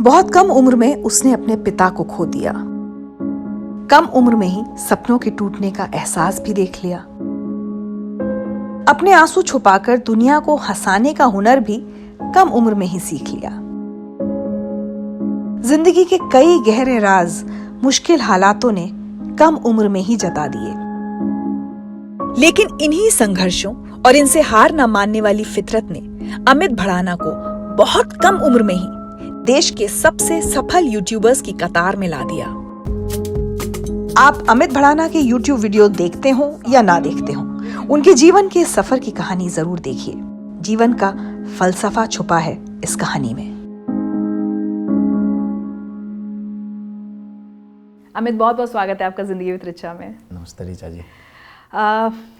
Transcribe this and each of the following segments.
बहुत कम उम्र में उसने अपने पिता को खो दिया। कम उम्र में ही सपनों के टूटने का एहसास भी देख लिया। अपने आंसू छुपाकर दुनिया को हंसाने का हुनर भी कम उम्र में ही सीख लिया। जिंदगी के कई गहरे राज मुश्किल हालातों ने कम उम्र में ही जता दिए। लेकिन इन्हीं संघर्षों और इनसे हार न मानने वाली फितरत ने अमित भड़ाना को बहुत कम उम्र में ही देश के सबसे सफल यूट्यूबर्स की कतार में ला दिया। आप अमित भड़ाना के यूट्यूब वीडियो देखते हो या ना देखते हो, उनके जीवन के सफर की कहानी जरूर देखिए। जीवन का फलसफा छुपा है इस कहानी में। अमित, बहुत बहुत स्वागत है आपका जिंदगी विद रिचा में। नमस्ते रिचा जी।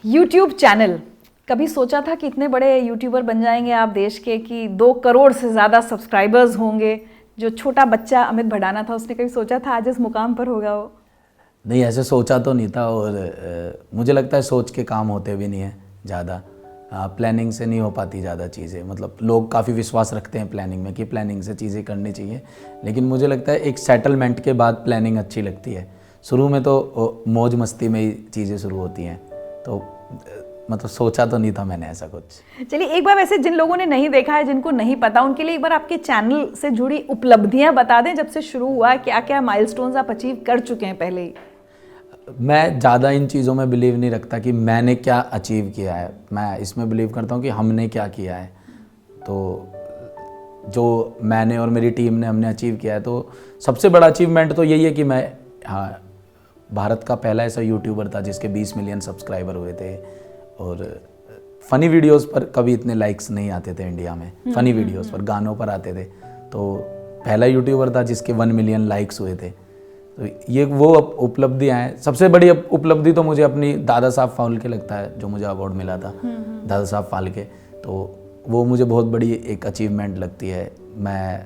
यूट्यूब चैनल, कभी सोचा था कि इतने बड़े यूट्यूबर बन जाएंगे आप देश के, कि 2 करोड़ से ज़्यादा सब्सक्राइबर्स होंगे? जो छोटा बच्चा अमित भड़ाना था, उसने कभी सोचा था आज इस मुकाम पर होगा वो? नहीं, ऐसे सोचा तो नहीं था। और मुझे लगता है सोच के काम होते भी नहीं है ज़्यादा। प्लानिंग से नहीं हो पाती ज़्यादा चीज़ें। मतलब लोग काफ़ी विश्वास रखते हैं प्लानिंग में कि प्लानिंग से चीज़ें करनी चाहिए, लेकिन मुझे लगता है एक सेटलमेंट के बाद प्लानिंग अच्छी लगती है। शुरू में तो मौज मस्ती में ही चीज़ें शुरू होती हैं, तो मतलब सोचा तो नहीं था मैंने ऐसा कुछ। चलिए, एक बार वैसे जिन लोगों ने नहीं देखा है, जिनको नहीं पता, उनके लिए एक बार आपके चैनल से जुड़ी उपलब्धियां बता दें। जब से शुरू हुआ, क्या क्या माइलस्टोन्स आप अचीव कर चुके हैं पहले ही? मैं ज़्यादा इन चीज़ों में बिलीव नहीं रखता कि मैंने क्या अचीव किया है। मैं इसमें बिलीव करता हूँ कि हमने क्या किया है। तो जो मैंने और मेरी टीम ने हमने अचीव किया है, तो सबसे बड़ा अचीवमेंट तो यही है कि मैं भारत का पहला ऐसा यूट्यूबर था जिसके 20 मिलियन सब्सक्राइबर हुए थे। और फ़नी वीडियोस पर कभी इतने लाइक्स नहीं आते थे इंडिया में। फ़नी वीडियोस पर, गानों पर आते थे। तो पहला यूट्यूबर था जिसके 1 मिलियन लाइक्स हुए थे। तो ये वो उपलब्धियाँ हैं। सबसे बड़ी उपलब्धि तो मुझे अपनी दादा साहब फाल्के लगता है, जो मुझे अवार्ड मिला था, दादा साहब फाल्के। तो वो मुझे बहुत बड़ी एक अचीवमेंट लगती है। मैं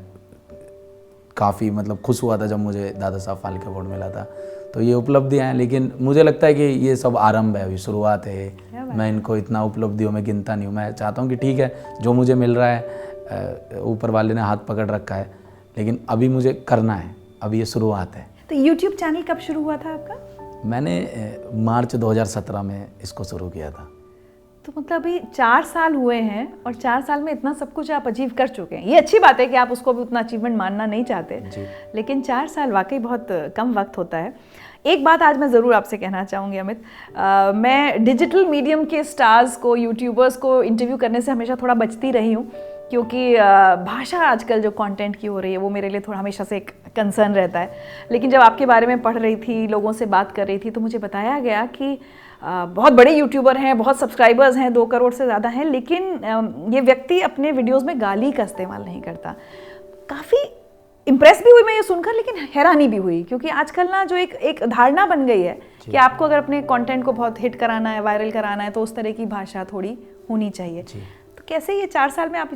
काफ़ी मतलब खुश हुआ था जब मुझे दादा साहब फाल्के अवार्ड मिला था। तो ये उपलब्धियाँ हैं, लेकिन मुझे लगता है कि ये सब आरंभ है, अभी शुरुआत है। मैं इनको इतना उपलब्धियों में गिनता नहीं हूँ। मैं चाहता हूँ कि ठीक है, जो मुझे मिल रहा है ऊपर वाले ने हाथ पकड़ रखा है, लेकिन अभी मुझे करना है। अभी ये शुरुआत है। तो यूट्यूब चैनल कब शुरू हुआ था आपका? मैंने मार्च 2017 में इसको शुरू किया था। तो मतलब अभी 4 साल हुए हैं, और 4 साल में इतना सब कुछ आप अचीव कर चुके हैं। ये अच्छी बात है कि आप उसको भी उतना अचीवमेंट मानना नहीं चाहते, लेकिन 4 साल वाकई बहुत कम वक्त होता है। एक बात आज मैं ज़रूर आपसे कहना चाहूँगी अमित, मैं डिजिटल मीडियम के स्टार्स को, यूट्यूबर्स को इंटरव्यू करने से हमेशा थोड़ा बचती रही हूँ, क्योंकि भाषा आजकल जो कंटेंट की हो रही है वो मेरे लिए थोड़ा हमेशा से एक कंसर्न रहता है। लेकिन जब आपके बारे में पढ़ रही थी, लोगों से बात कर रही थी, तो मुझे बताया गया कि बहुत बड़े यूट्यूबर हैं, बहुत सब्सक्राइबर्स हैं, 2 करोड़ से ज़्यादा हैं, लेकिन ये व्यक्ति अपने वीडियोज़ में गाली का इस्तेमाल नहीं करता। काफ़ी इम्प्रेस भी हुई मैं ये सुनकर, लेकिन हैरानी भी हुई, क्योंकि आजकल ना जो एक धारणा बन गई है कि आपको अगर अपने कंटेंट को बहुत हिट कराना है, वायरल कराना है, तो उस तरह की भाषा थोड़ी होनी चाहिए। तो कैसे ये 4 साल में आप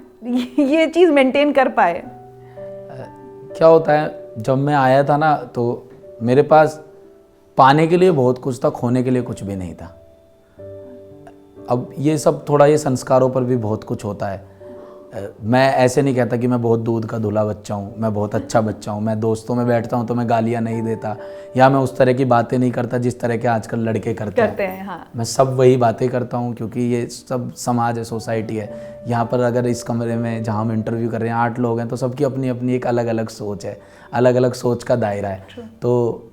ये चीज़ मेंटेन कर पाए? क्या होता है, जब मैं आया था ना, तो मेरे पास पाने के लिए बहुत कुछ था, खोने के लिए कुछ भी नहीं था। अब ये सब थोड़ा, ये संस्कारों पर भी बहुत कुछ होता है। मैं ऐसे नहीं कहता कि मैं बहुत दूध का धुला बच्चा हूँ, मैं बहुत अच्छा बच्चा हूँ। मैं दोस्तों में बैठता हूँ तो मैं गालियाँ नहीं देता, या मैं उस तरह की बातें नहीं करता जिस तरह के आजकल लड़के करते हैं। हाँ। मैं सब वही बातें करता हूँ, क्योंकि ये सब समाज है, सोसाइटी है। यहाँ पर अगर इस कमरे में जहाँ हम इंटरव्यू कर रहे हैं 8 लोग हैं, तो सबकी अपनी अपनी एक अलग अलग सोच है, अलग अलग सोच का दायरा है। तो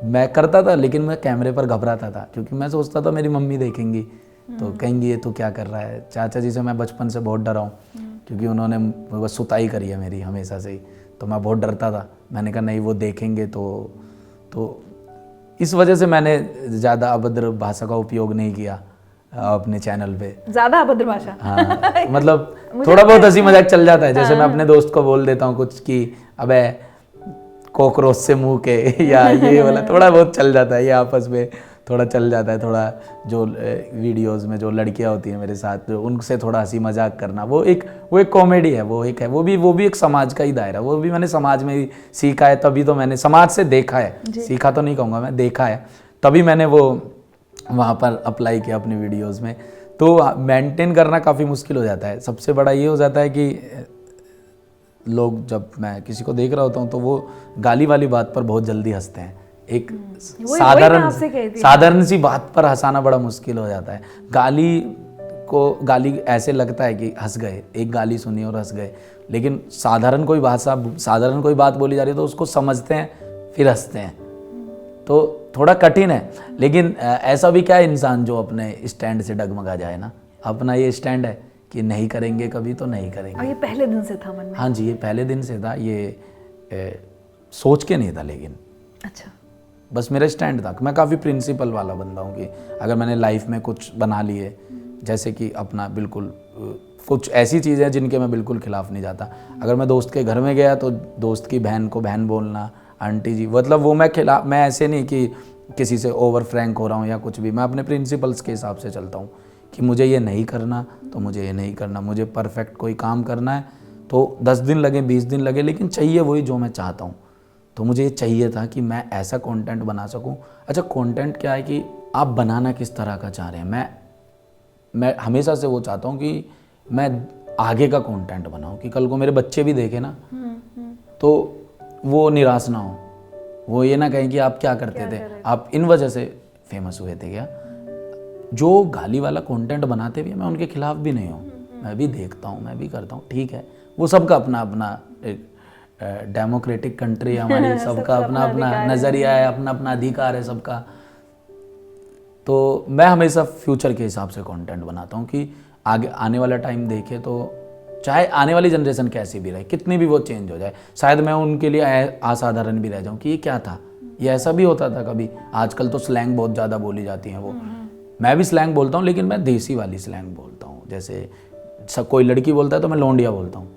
मैं करता था, लेकिन मैं कैमरे पर घबराता था, क्योंकि मैं सोचता था मेरी मम्मी देखेंगी तो कहेंगी ये तू क्या कर रहा है। चाचा जी से मैं बचपन से बहुत डरा हूँ, क्योंकि उन्होंने बस सुताई करी है मेरी हमेशा से ही, तो मैं बहुत डरता था। मैंने कहा नहीं, वो देखेंगे तो इस वजह से मैंने ज़्यादा अभद्र भाषा का उपयोग नहीं किया अपने चैनल पे। ज़्यादा अभद्र भाषा? हाँ, मतलब थोड़ा बहुत हंसी मजाक चल जाता है। जैसे मैं अपने दोस्त को बोल देता हूँ कुछ कि अबे कॉकरोच से मुँह के, या ये वाला थोड़ा बहुत चल जाता है, ये आपस में थोड़ा चल जाता है। थोड़ा जो वीडियोस में जो लड़कियां होती हैं मेरे साथ, जो उनसे थोड़ा हंसी मजाक करना, वो एक कॉमेडी है, वो भी एक समाज का ही दायरा, वो भी मैंने समाज में ही सीखा है। तभी तो मैंने समाज से देखा है, सीखा तो नहीं कहूँगा मैं, देखा है, तभी मैंने वो वहाँ पर अप्लाई किया अपनी वीडियोज़ में। तो मेंटेन करना काफ़ी मुश्किल हो जाता है। सबसे बड़ा ये हो जाता है कि लोग, जब मैं किसी को देख रहा होता हूँ तो वो गाली वाली बात पर बहुत जल्दी हंसते हैं। एक साधारण सी बात पर हंसाना बड़ा मुश्किल हो जाता है। गाली ऐसे लगता है कि हंस गए, एक गाली सुनी और हंस गए, लेकिन साधारण कोई बात बोली जा रही है तो उसको समझते हैं फिर हंसते हैं, तो थोड़ा कठिन है। लेकिन ऐसा भी क्या है इंसान जो अपने स्टैंड से डगमगा जाए ना। अपना ये स्टैंड है कि नहीं करेंगे कभी तो नहीं करेंगे। और ये पहले दिन से था मन में? हाँ जी, ये पहले दिन से था, ये सोच के नहीं था। लेकिन अच्छा, बस मेरा स्टैंड था। मैं काफ़ी प्रिंसिपल वाला बंदा हूँ कि अगर मैंने लाइफ में कुछ बना लिए, जैसे कि अपना बिल्कुल कुछ ऐसी चीज़ें जिनके मैं बिल्कुल खिलाफ नहीं जाता। अगर मैं दोस्त के घर में गया तो दोस्त की बहन को बहन बोलना, आंटी जी, मतलब वो मैं ऐसे नहीं कि किसी से ओवर फ्रैंक हो रहा हूँ या कुछ भी। मैं अपने प्रिंसिपल्स के हिसाब से चलता हूँ कि मुझे ये नहीं करना तो मुझे ये नहीं करना। मुझे परफेक्ट कोई काम करना है तो 10 दिन लगे 20 दिन लगे, लेकिन चाहिए वही जो मैं चाहता हूँ। तो मुझे ये चाहिए था कि मैं ऐसा कंटेंट बना सकूँ। अच्छा, कंटेंट क्या है कि आप बनाना किस तरह का चाह रहे हैं। मैं हमेशा से वो चाहता हूँ कि मैं आगे का कंटेंट बनाऊँ, कि कल को मेरे बच्चे भी देखें ना तो वो निराश ना हो, वो ये ना कहें कि आप क्या करते थे, आप इन वजह से फेमस हुए थे क्या। जो गाली वाला कंटेंट बनाते भी मैं उनके खिलाफ भी नहीं हूँ, मैं भी देखता हूँ, मैं भी करता हूँ, ठीक है। वो सबका अपना अपना एक डेमोक्रेटिक कंट्री है हमारी, सबका अपना अपना नज़रिया है, अपना अपना अधिकार है सबका। तो मैं हमेशा फ्यूचर के हिसाब से कंटेंट बनाता हूँ कि आगे आने वाला टाइम देखे तो चाहे आने वाली जनरेशन कैसी भी रहे, कितनी भी वो चेंज हो जाए, शायद मैं उनके लिए असाधारण भी रह जाऊँ कि ये क्या था, ये ऐसा भी होता था कभी। आजकल तो स्लैंग बहुत ज़्यादा बोली जाती हैं, वो मैं भी स्लैंग बोलता हूँ, लेकिन मैं देसी वाली स्लैंग बोलता हूँ। जैसे कोई लड़की बोलता है तो मैं लौंडिया बोलता हूँ,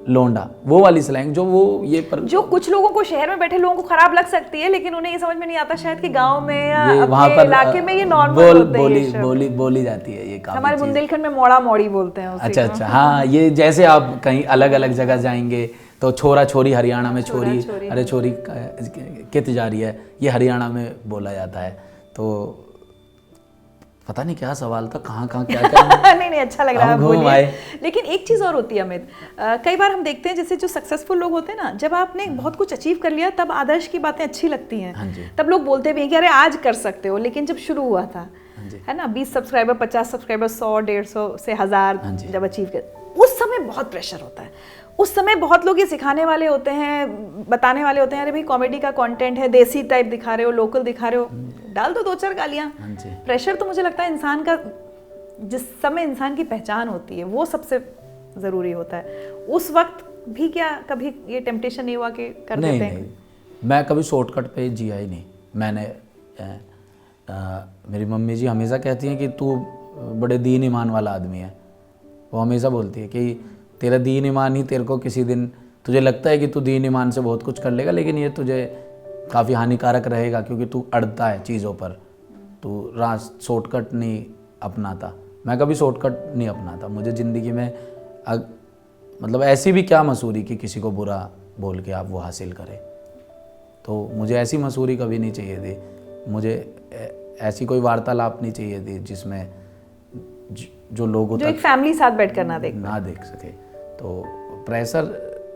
लोंडा, वो वाली स्लैंग जो वो ये पर जो कुछ लोगों को, शहर में बैठे लोगों को खराब लग सकती है, लेकिन उन्हें ये समझ में नहीं आता शायद कि गांव में या अपने इलाके में ये नॉर्मल होते हैं, बोली जाती है ये काफी। हमारे बुंदेलखंड में मोड़ा मोड़ी बोलते हैं उसी अच्छा अच्छा, हाँ, ये जैसे आप कहीं अलग अलग जगह जाएंगे तो छोरा छोरी, हरियाणा में छोरी, अरे छोरी कित जा रही है, ये हरियाणा में बोला जाता है। तो पता नहीं क्या सवाल था, कहाँ क्या नहीं अच्छा लग रहा है, बोलिए। लेकिन एक चीज़ और होती है अमित, कई बार हम देखते हैं जैसे जो सक्सेसफुल लोग होते हैं ना, जब आपने बहुत कुछ अचीव कर लिया तब आदर्श की बातें अच्छी लगती हैं, तब लोग बोलते भी हैं कि अरे आज कर सकते हो, लेकिन जब शुरू हुआ था, है ना, 20 सब्सक्राइबर, 50 सब्सक्राइबर, 100, 150 से 1000 जब अचीव कर, उस समय बहुत प्रेशर होता है। उस समय बहुत लोग ये सिखाने वाले होते हैं, बताने वाले होते हैं, अरे भाई कॉमेडी का कंटेंट है, देसी टाइप दिखा रहे हो, लोकल दिखा रहे हो, डाल दो 2-4 गालियाँ। प्रेशर तो मुझे लगता है इंसान का, जिस समय इंसान की पहचान होती है वो सबसे ज़रूरी होता है। उस वक्त भी क्या कभी ये टेम्पटेशन नहीं हुआ कि कर देते हैं? नहीं, मैं कभी शॉर्टकट पे जिया ही नहीं। मैंने मेरी मम्मी जी हमेशा कहती हैं कि तू बड़े दीन ईमान वाला आदमी है। वो हमेशा बोलती है कि तेरा दीन ईमान ही तेरे को किसी दिन, तुझे लगता है कि तू दीन ईमान से बहुत कुछ कर लेगा, लेकिन ये तुझे काफ़ी हानिकारक रहेगा, क्योंकि तू अड़ता है चीज़ों पर, तू शॉर्टकट नहीं अपनाता। मैं कभी शॉर्टकट नहीं अपनाता। मुझे ज़िंदगी में मतलब ऐसी भी क्या मसूरी कि किसी को बुरा बोल के आप वो हासिल करें, तो मुझे ऐसी मसूरी कभी नहीं चाहिए थी। मुझे ऐसी कोई वार्तालाप नहीं चाहिए थी जिसमें जो लोगों जो एक फैमिली साथ बैठकर ना देख सके। तो प्रेशर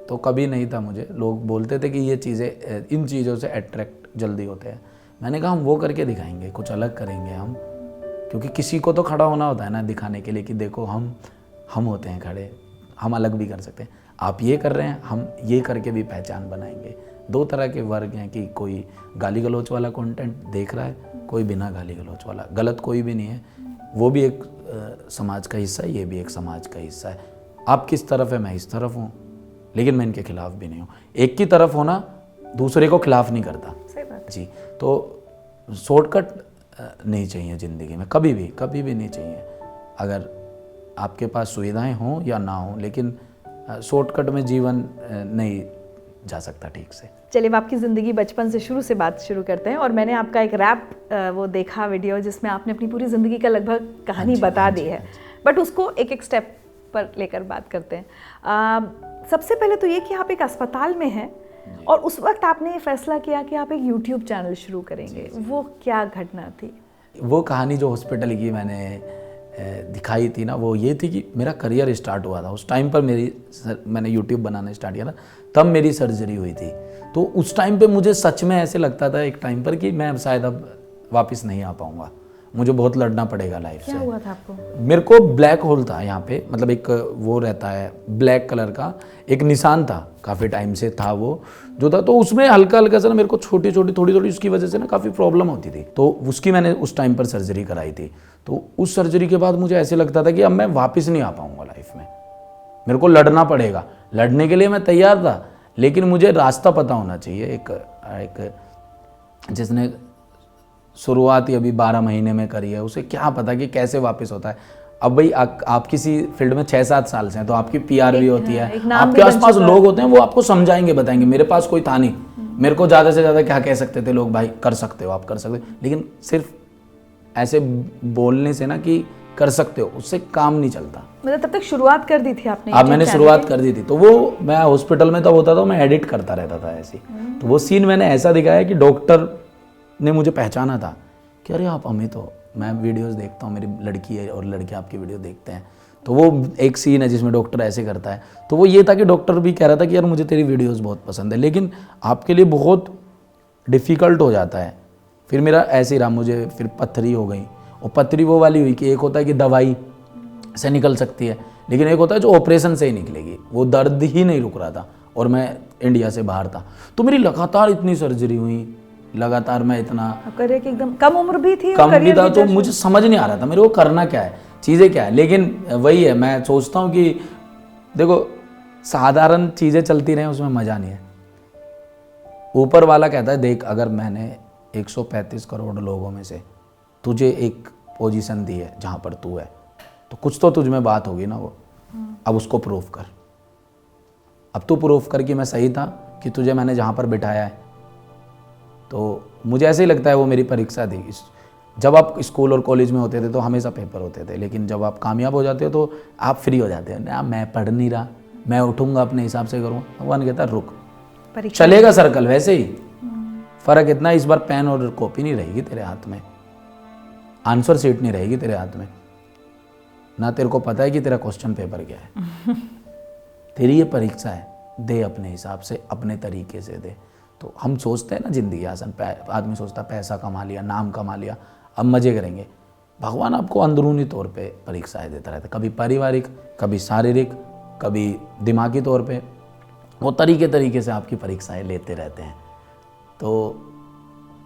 तो कभी नहीं था मुझे। लोग बोलते थे कि ये चीज़ें, इन चीज़ों से अट्रैक्ट जल्दी होते हैं। मैंने कहा हम वो करके दिखाएंगे, कुछ अलग करेंगे हम, क्योंकि किसी को तो खड़ा होना होता है ना दिखाने के लिए कि देखो हम होते हैं खड़े, हम अलग भी कर सकते हैं। आप ये कर रहे हैं, हम ये करके भी पहचान बनाएंगे। 2 तरह के वर्ग हैं कि कोई गाली गलौच वाला कंटेंट देख रहा है, कोई बिना गाली गलौच वाला। गलत कोई भी नहीं है, वो भी एक समाज का हिस्सा है, ये भी एक समाज का हिस्सा है। आप किस तरफ है, मैं इस तरफ हूँ, लेकिन मैं इनके खिलाफ भी नहीं हूँ। एक की तरफ होना दूसरे को खिलाफ नहीं करता। सही बात जी, तो शॉर्टकट नहीं चाहिए ज़िंदगी में, कभी भी नहीं चाहिए। अगर आपके पास सुविधाएं हों या ना हों, लेकिन शॉर्टकट में जीवन नहीं जा सकता ठीक से। चलिए, अब आपकी ज़िंदगी बचपन से से बात शुरू करते हैं। और मैंने आपका एक रैप वो देखा वीडियो, जिसमें आपने अपनी पूरी ज़िंदगी का लगभग कहानी बता दी है, बट उसको एक स्टेप पर लेकर बात करते हैं। सबसे पहले तो ये कि आप एक अस्पताल में हैं और उस वक्त आपने ये फैसला किया कि आप एक यूट्यूब चैनल शुरू करेंगे। वो क्या घटना थी? वो कहानी जो हॉस्पिटल की मैंने दिखाई थी ना, वो ये थी कि मेरा करियर स्टार्ट हुआ था उस टाइम पर, मैंने यूट्यूब बनाना स्टार्ट किया था, तब मेरी सर्जरी हुई थी। तो उस टाइम पे मुझे सच में ऐसे लगता था एक टाइम पर कि मैं शायद अब वापस नहीं आ पाऊँगा, मुझे बहुत लड़ना पड़ेगा लाइफ से। क्या हुआ था आपको? मेरे को ब्लैक होल था यहाँ पे, मतलब एक वो रहता है ब्लैक कलर का एक निशान था, काफ़ी टाइम से था वो जो था, तो उसमें हल्का हल्का सा ना मेरे को छोटी छोटी थोड़ी थोड़ी उसकी वजह से ना काफ़ी प्रॉब्लम होती थी, तो उसकी मैंने उस टाइम पर सर्जरी कराई थी। तो उस सर्जरी के बाद मुझे ऐसे लगता था कि अब मैं वापस नहीं आ पाऊँगा लाइफ में, मेरे को लड़ना पड़ेगा। लड़ने के लिए मैं तैयार था, लेकिन मुझे रास्ता पता होना चाहिए। एक जिसने शुरुआत ही अभी 12 महीने में करी है, उसे क्या पता कि कैसे वापस होता है। अब भाई आप किसी फील्ड में 6-7 साल से हैं, तो आपकी PR भी होती है, आपके आसपास लोग होते हैं, वो आपको समझाएंगे, बताएंगे। मेरे पास कोई था नहीं, मेरे को ज़्यादा से ज़्यादा क्या कह सकते थे लोग, भाई कर सकते हो, आप कर सकते हो, लेकिन सिर्फ ऐसे बोलने से ना कि कर सकते हो, उससे काम नहीं चलता। मतलब तब तक शुरुआत कर दी थी आपने? अब मैंने शुरुआत कर दी थी, तो वो मैं हॉस्पिटल में तब होता था, मैं एडिट करता रहता था ऐसे। तो वो सीन मैंने ऐसा दिखाया कि डॉक्टर ने मुझे पहचाना था कि अरे आप अमित हो, मैं वीडियोस देखता हूँ, मेरी लड़की है और लड़के आपकी वीडियो देखते हैं। तो वो एक सीन है जिसमें डॉक्टर ऐसे करता है, तो वो ये था कि डॉक्टर भी कह रहा था कि यार मुझे तेरी वीडियोस बहुत पसंद है, लेकिन आपके लिए बहुत डिफ़िकल्ट हो जाता है। फिर मेरा ऐसे ही रहा, मुझे फिर पथरी हो गई, और पथरी वो वाली हुई कि एक होता है कि दवाई से निकल सकती है, लेकिन एक होता है जो ऑपरेशन से ही निकलेगी, वो दर्द ही नहीं रुक रहा था, और मैं इंडिया से बाहर था। तो मेरी लगातार इतनी सर्जरी हुई, लगातार मैं इतना करियर की एकदम कम उम्र भी थी, कम भी था, तो मुझे समझ नहीं आ रहा था मेरे को करना क्या है, चीज़ें क्या है। लेकिन वही है, मैं सोचता हूँ कि देखो साधारण चीज़ें चलती रहें उसमें मज़ा नहीं है। ऊपर वाला कहता है देख, अगर मैंने 135 करोड़ लोगों में से तुझे एक पोजीशन दी है जहाँ पर तू है, तो कुछ तो तुझ में बात होगी ना, वो अब उसको प्रूफ कर। अब तू प्रूफ कर कि मैं सही था, कि तुझे मैंने जहाँ पर बिठाया है। तो मुझे ऐसे ही लगता है वो मेरी परीक्षा थी। जब आप स्कूल और कॉलेज में होते थे तो हमेशा पेपर होते थे, लेकिन जब आप कामयाब हो जाते हो तो आप फ्री हो जाते हो ना, मैं पढ़ नहीं रहा, मैं उठूंगा अपने हिसाब से करूँगा। भगवान कहता है रुक, चलेगा सर्कल वैसे ही, फर्क इतना इस बार पेन और कॉपी नहीं रहेगी तेरे हाथ में, आंसर शीट नहीं रहेगी तेरे हाथ में, ना तेरे को पता है कि तेरा क्वेश्चन पेपर क्या है। तेरी ये परीक्षा है, दे अपने हिसाब से, अपने तरीके से दे। तो हम सोचते हैं ना जिंदगी आसान, आदमी सोचता है पैसा कमा लिया, नाम कमा लिया, अब मजे करेंगे। भगवान आपको अंदरूनी तौर पे परीक्षाएं देता रहता है, कभी पारिवारिक, कभी शारीरिक, कभी दिमागी तौर पे, वो तरीके से आपकी परीक्षाएं लेते रहते हैं। तो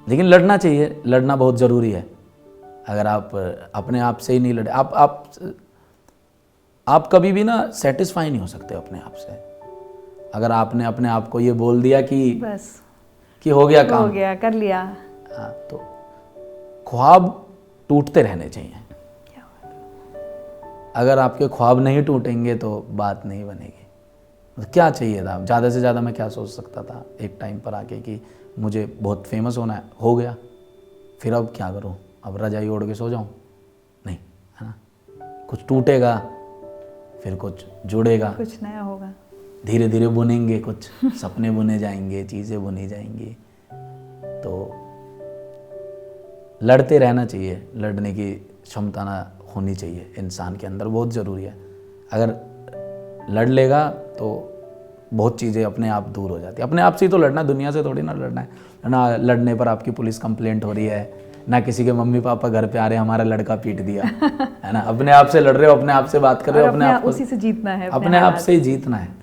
लेकिन लड़ना चाहिए, लड़ना बहुत ज़रूरी है। अगर आप अपने आप से ही नहीं लड़े, आप कभी भी ना सेटिस्फाई नहीं हो सकते अपने आप से। अगर आपने अपने आप को ये बोल दिया कि बस कि हो गया काम, हो गया, कर लिया, हाँ, तो ख्वाब टूटते रहने चाहिए। अगर आपके ख्वाब नहीं टूटेंगे तो बात नहीं बनेगी। तो क्या चाहिए था, ज़्यादा से ज़्यादा मैं क्या सोच सकता था एक टाइम पर आके कि मुझे बहुत फेमस होना है, हो गया, फिर अब क्या करूँ, अब रजाई ओढ़ के सो जाऊँ? नहीं, है ना, कुछ टूटेगा, फिर कुछ जुड़ेगा, कुछ नया होगा, धीरे धीरे धीरे बुनेंगे, कुछ सपने बुने जाएंगे, चीज़ें बुनी जाएंगी। तो लड़ते रहना चाहिए, लड़ने की क्षमता ना होनी चाहिए इंसान के अंदर, बहुत ज़रूरी है। अगर लड़ लेगा तो बहुत चीज़ें अपने आप दूर हो जाती है। अपने आप से ही तो लड़ना है, दुनिया से थोड़ी ना लड़ना है ना। लड़ने पर आपकी पुलिस कंप्लेंट हो रही है, ना किसी के मम्मी पापा घर पे आ रहे हैं हमारा लड़का पीट दिया, है ना। अपने आप से लड़ रहे हो, अपने आप से बात कर रहे हो, अपने आप उसी से जीतना है, अपने आप से ही जीतना है।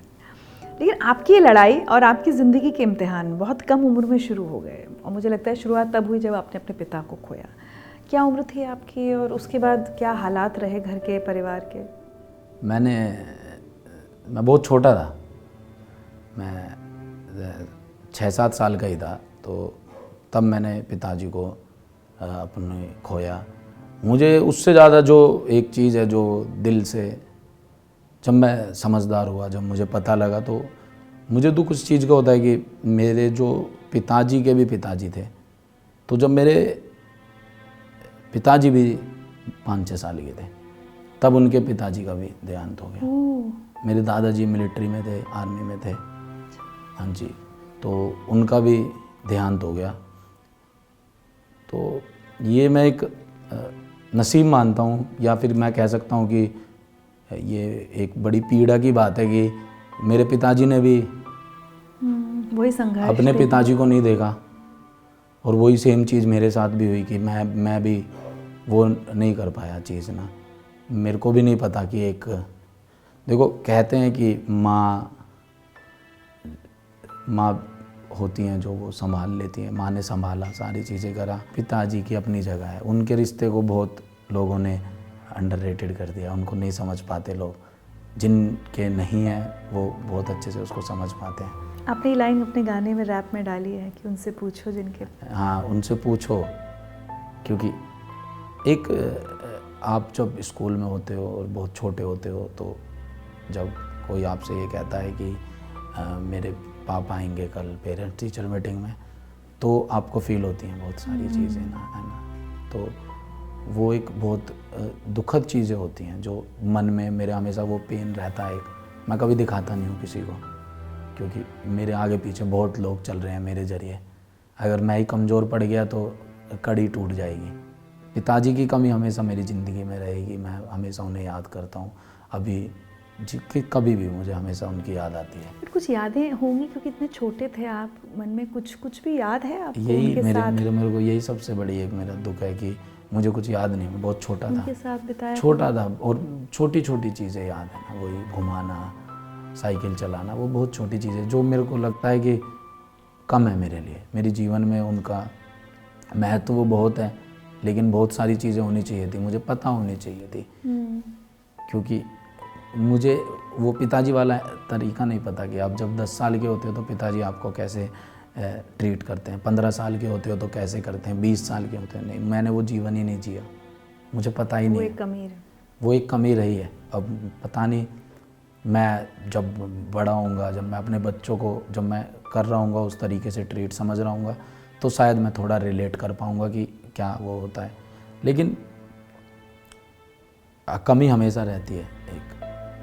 लेकिन आपकी ये लड़ाई और आपकी ज़िंदगी के इम्तिहान बहुत कम उम्र में शुरू हो गए, और मुझे लगता है शुरुआत तब हुई जब आपने अपने पिता को खोया। क्या उम्र थी आपकी, और उसके बाद क्या हालात रहे घर के, परिवार के? मैं बहुत छोटा था, मैं 6-7 साल का ही था, तो तब मैंने पिताजी को अपने खोया। मुझे उससे ज़्यादा जो एक चीज़ है जो दिल से, जब मैं समझदार हुआ, जब मुझे पता लगा, तो मुझे दुख उस चीज़ का होता है कि मेरे जो पिताजी के भी पिताजी थे, तो जब मेरे पिताजी भी 5-6 साल के थे, तब उनके पिताजी का भी देहांत हो गया। मेरे दादाजी मिलिट्री में थे, आर्मी में थे, हाँ जी, तो उनका भी देहांत हो गया। तो ये मैं एक नसीब मानता हूँ, या फिर मैं कह सकता हूँ कि ये एक बड़ी पीड़ा की बात है कि मेरे पिताजी ने भी वही संघर्ष अपने पिताजी को नहीं देखा, और वही सेम चीज़ मेरे साथ भी हुई कि मैं भी वो नहीं कर पाया चीज़ ना। मेरे को भी नहीं पता कि एक, देखो कहते हैं कि माँ होती हैं जो वो संभाल लेती हैं, माँ ने संभाला, सारी चीज़ें करा। पिताजी की अपनी जगह है, उनके रिश्ते को बहुत लोगों ने अंडररेटेड कर दिया, उनको नहीं समझ पाते लोग, जिनके नहीं है वो बहुत अच्छे से उसको समझ पाते हैं। आपने ये लाइन अपने गाने में, रैप में डाली है कि उनसे पूछो जिनके। हाँ, उनसे पूछो, क्योंकि एक आप जब स्कूल में होते हो और बहुत छोटे होते हो, तो जब कोई आपसे ये कहता है कि मेरे पापा आएंगे कल पेरेंट्स टीचर मीटिंग में, तो आपको फील होती हैं बहुत सारी चीज़ें ना, है ना। तो वो एक बहुत दुखद चीज़ें होती हैं जो मन में मेरे हमेशा वो पेन रहता है। मैं कभी दिखाता नहीं हूँ किसी को, क्योंकि मेरे आगे पीछे बहुत लोग चल रहे हैं मेरे ज़रिए। अगर मैं ही कमज़ोर पड़ गया तो कड़ी टूट जाएगी। पिताजी की कमी हमेशा मेरी ज़िंदगी में रहेगी, मैं हमेशा उन्हें याद करता हूँ। अभी कि कभी भी मुझे हमेशा उनकी याद आती है। फिर कुछ यादें होंगी, क्योंकि इतने छोटे थे आप, मन में कुछ भी याद है आपको यही उनके साथ? मेरे को यही सबसे बड़ी एक मेरा दुख है कि मुझे कुछ याद नहीं, मैं बहुत छोटा था, उनके साथ बिताया, छोटा था, और छोटी छोटी चीज़ें याद है ना, वही घुमाना, साइकिल चलाना, वो बहुत छोटी चीज़ें जो मेरे को लगता है कि कम है मेरे लिए। मेरे जीवन में उनका महत्व वो बहुत है, लेकिन बहुत सारी चीज़ें होनी चाहिए थी, मुझे पता होनी चाहिए थी, क्योंकि मुझे वो पिताजी वाला तरीका नहीं पता कि आप जब 10 साल के होते हो तो पिताजी आपको कैसे ट्रीट करते हैं, 15 साल के होते हो तो कैसे करते हैं, 20 साल के होते हैं, नहीं, मैंने वो जीवन ही नहीं जिया, मुझे पता ही नहीं। वो एक कमी रही है। अब पता नहीं, मैं जब बड़ा होऊंगा, जब मैं अपने बच्चों को, जब मैं कर रहा हूँगा उस तरीके से ट्रीट, समझ रहा हूँगा, तो शायद मैं थोड़ा रिलेट कर पाऊँगा कि क्या वो होता है, लेकिन कमी हमेशा रहती है एक।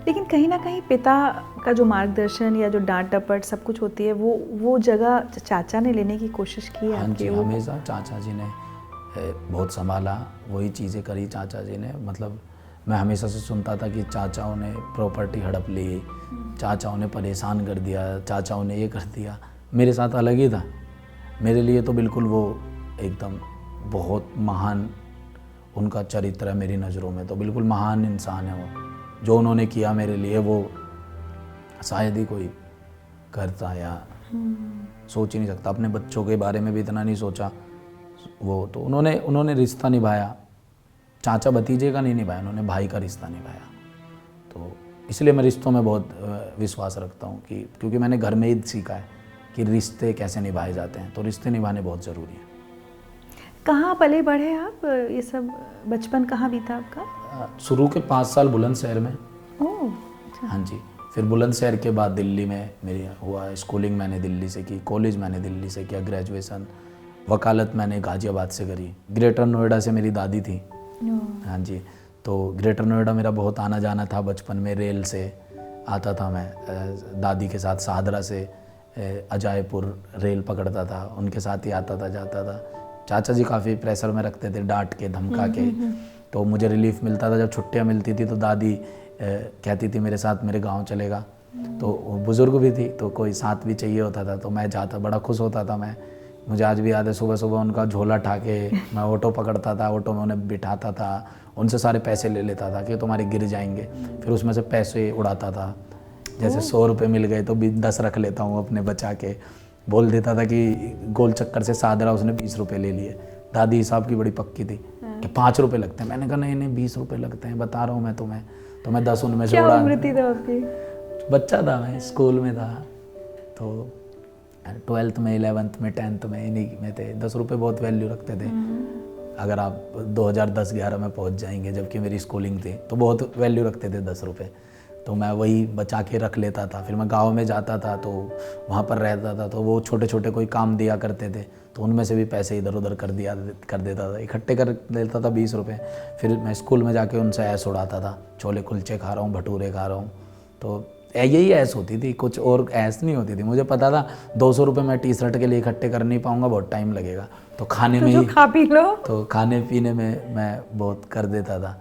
लेकिन कहीं ना कहीं पिता का जो मार्गदर्शन या जो डांट डपट सब कुछ होती है, वो जगह चाचा ने लेने की कोशिश की है? हाँ जी, हमेशा चाचा जी ने बहुत संभाला, वही चीज़ें करी चाचा जी ने। मतलब मैं हमेशा से सुनता था कि चाचाओं ने प्रॉपर्टी हड़प ली, चाचाओं ने परेशान कर दिया, चाचाओं ने ये कर दिया। मेरे साथ अलग ही था, मेरे लिए तो बिल्कुल वो एकदम बहुत महान उनका चरित्र है मेरी नज़रों में, तो बिल्कुल महान इंसान है वो। जो उन्होंने किया मेरे लिए वो शायद ही कोई करता या सोच ही नहीं सकता। अपने बच्चों के बारे में भी इतना नहीं सोचा वो, तो उन्होंने रिश्ता निभाया, चाचा भतीजे का नहीं निभाया, उन्होंने भाई का रिश्ता निभाया। तो इसलिए मैं रिश्तों में बहुत विश्वास रखता हूँ कि, क्योंकि मैंने घर में ही सीखा है कि रिश्ते कैसे निभाए जाते हैं, तो रिश्ते निभाने बहुत ज़रूरी है। कहाँ पले बढ़े आप? ये सब बचपन कहाँ बीता आपका? शुरू के 5 साल बुलंदशहर में। ओह, अच्छा। हाँ जी, फिर बुलंदशहर के बाद दिल्ली में मेरी हुआ, स्कूलिंग मैंने दिल्ली से की, कॉलेज मैंने दिल्ली से किया, ग्रेजुएशन, वकालत मैंने गाज़ियाबाद से करी। ग्रेटर नोएडा से मेरी दादी थी। हाँ जी, तो ग्रेटर नोएडा मेरा बहुत आना जाना था बचपन में, रेल से आता था मैं दादी के साथ, शाहदरा से अजायपुर रेल पकड़ता था, उनके साथ ही आता था जाता था। चाचा जी काफ़ी प्रेशर में रखते थे, डांट के धमका के, तो मुझे रिलीफ मिलता था। जब छुट्टियां मिलती थी तो दादी कहती थी मेरे साथ मेरे गांव चलेगा, तो वो बुज़ुर्ग भी थी तो कोई साथ भी चाहिए होता था, तो मैं जाता, बड़ा खुश होता था मैं। मुझे आज भी याद है, सुबह सुबह उनका झोला ठाके मैं ऑटो पकड़ता था, ऑटो में उन्हें बिठाता था, उनसे सारे पैसे ले लेता था कि तुम्हारे गिर जाएंगे, फिर उसमें से पैसे उड़ाता था। जैसे 100 रुपये मिल गए तो भी 10 रख लेता हूँ अपने बचा के, बोल देता था कि गोल चक्कर से शाहदरा उसने 20 रुपये ले लिए। दादी हिसाब की बड़ी पक्की थी कि 5 रुपये लगते हैं। मैंने कहा नहीं 20 रुपये लगते हैं, बता रहा हूँ मैं तुम्हें, तो मैं 10 उनमें से उड़ा। क्या उम्र थी तब आपकी? बच्चा था मैं, स्कूल में था, तो 12th में, 11th में, 10th में, इन्हीं में थे। 10 रुपये बहुत वैल्यू रखते थे। अगर आप 2010-11 में पहुँच जाएंगे, जबकि मेरी स्कूलिंग थी, तो बहुत वैल्यू रखते थे 10 रुपये। तो मैं वही बचा के रख लेता था। फिर मैं गांव में जाता था तो वहाँ पर रहता था, तो वो छोटे छोटे कोई काम दिया करते थे, तो उनमें से भी पैसे इधर उधर कर देता था, इकट्ठे कर लेता था 20 रुपये। फिर मैं स्कूल में जाके उनसे ऐश उड़ाता था, छोले कुलचे खा रहा हूँ, भटूरे खा रहा हूँ। तो यही ऐस होती थी, कुछ और ऐस नहीं होती थी। मुझे पता था 200 रुपये मैं टी शर्ट के लिए इकट्ठे कर नहीं पाऊंगा, बहुत टाइम लगेगा, तो खाने तो में जो ही खा पी लो। तो खाने पीने में मैं बहुत कर देता था।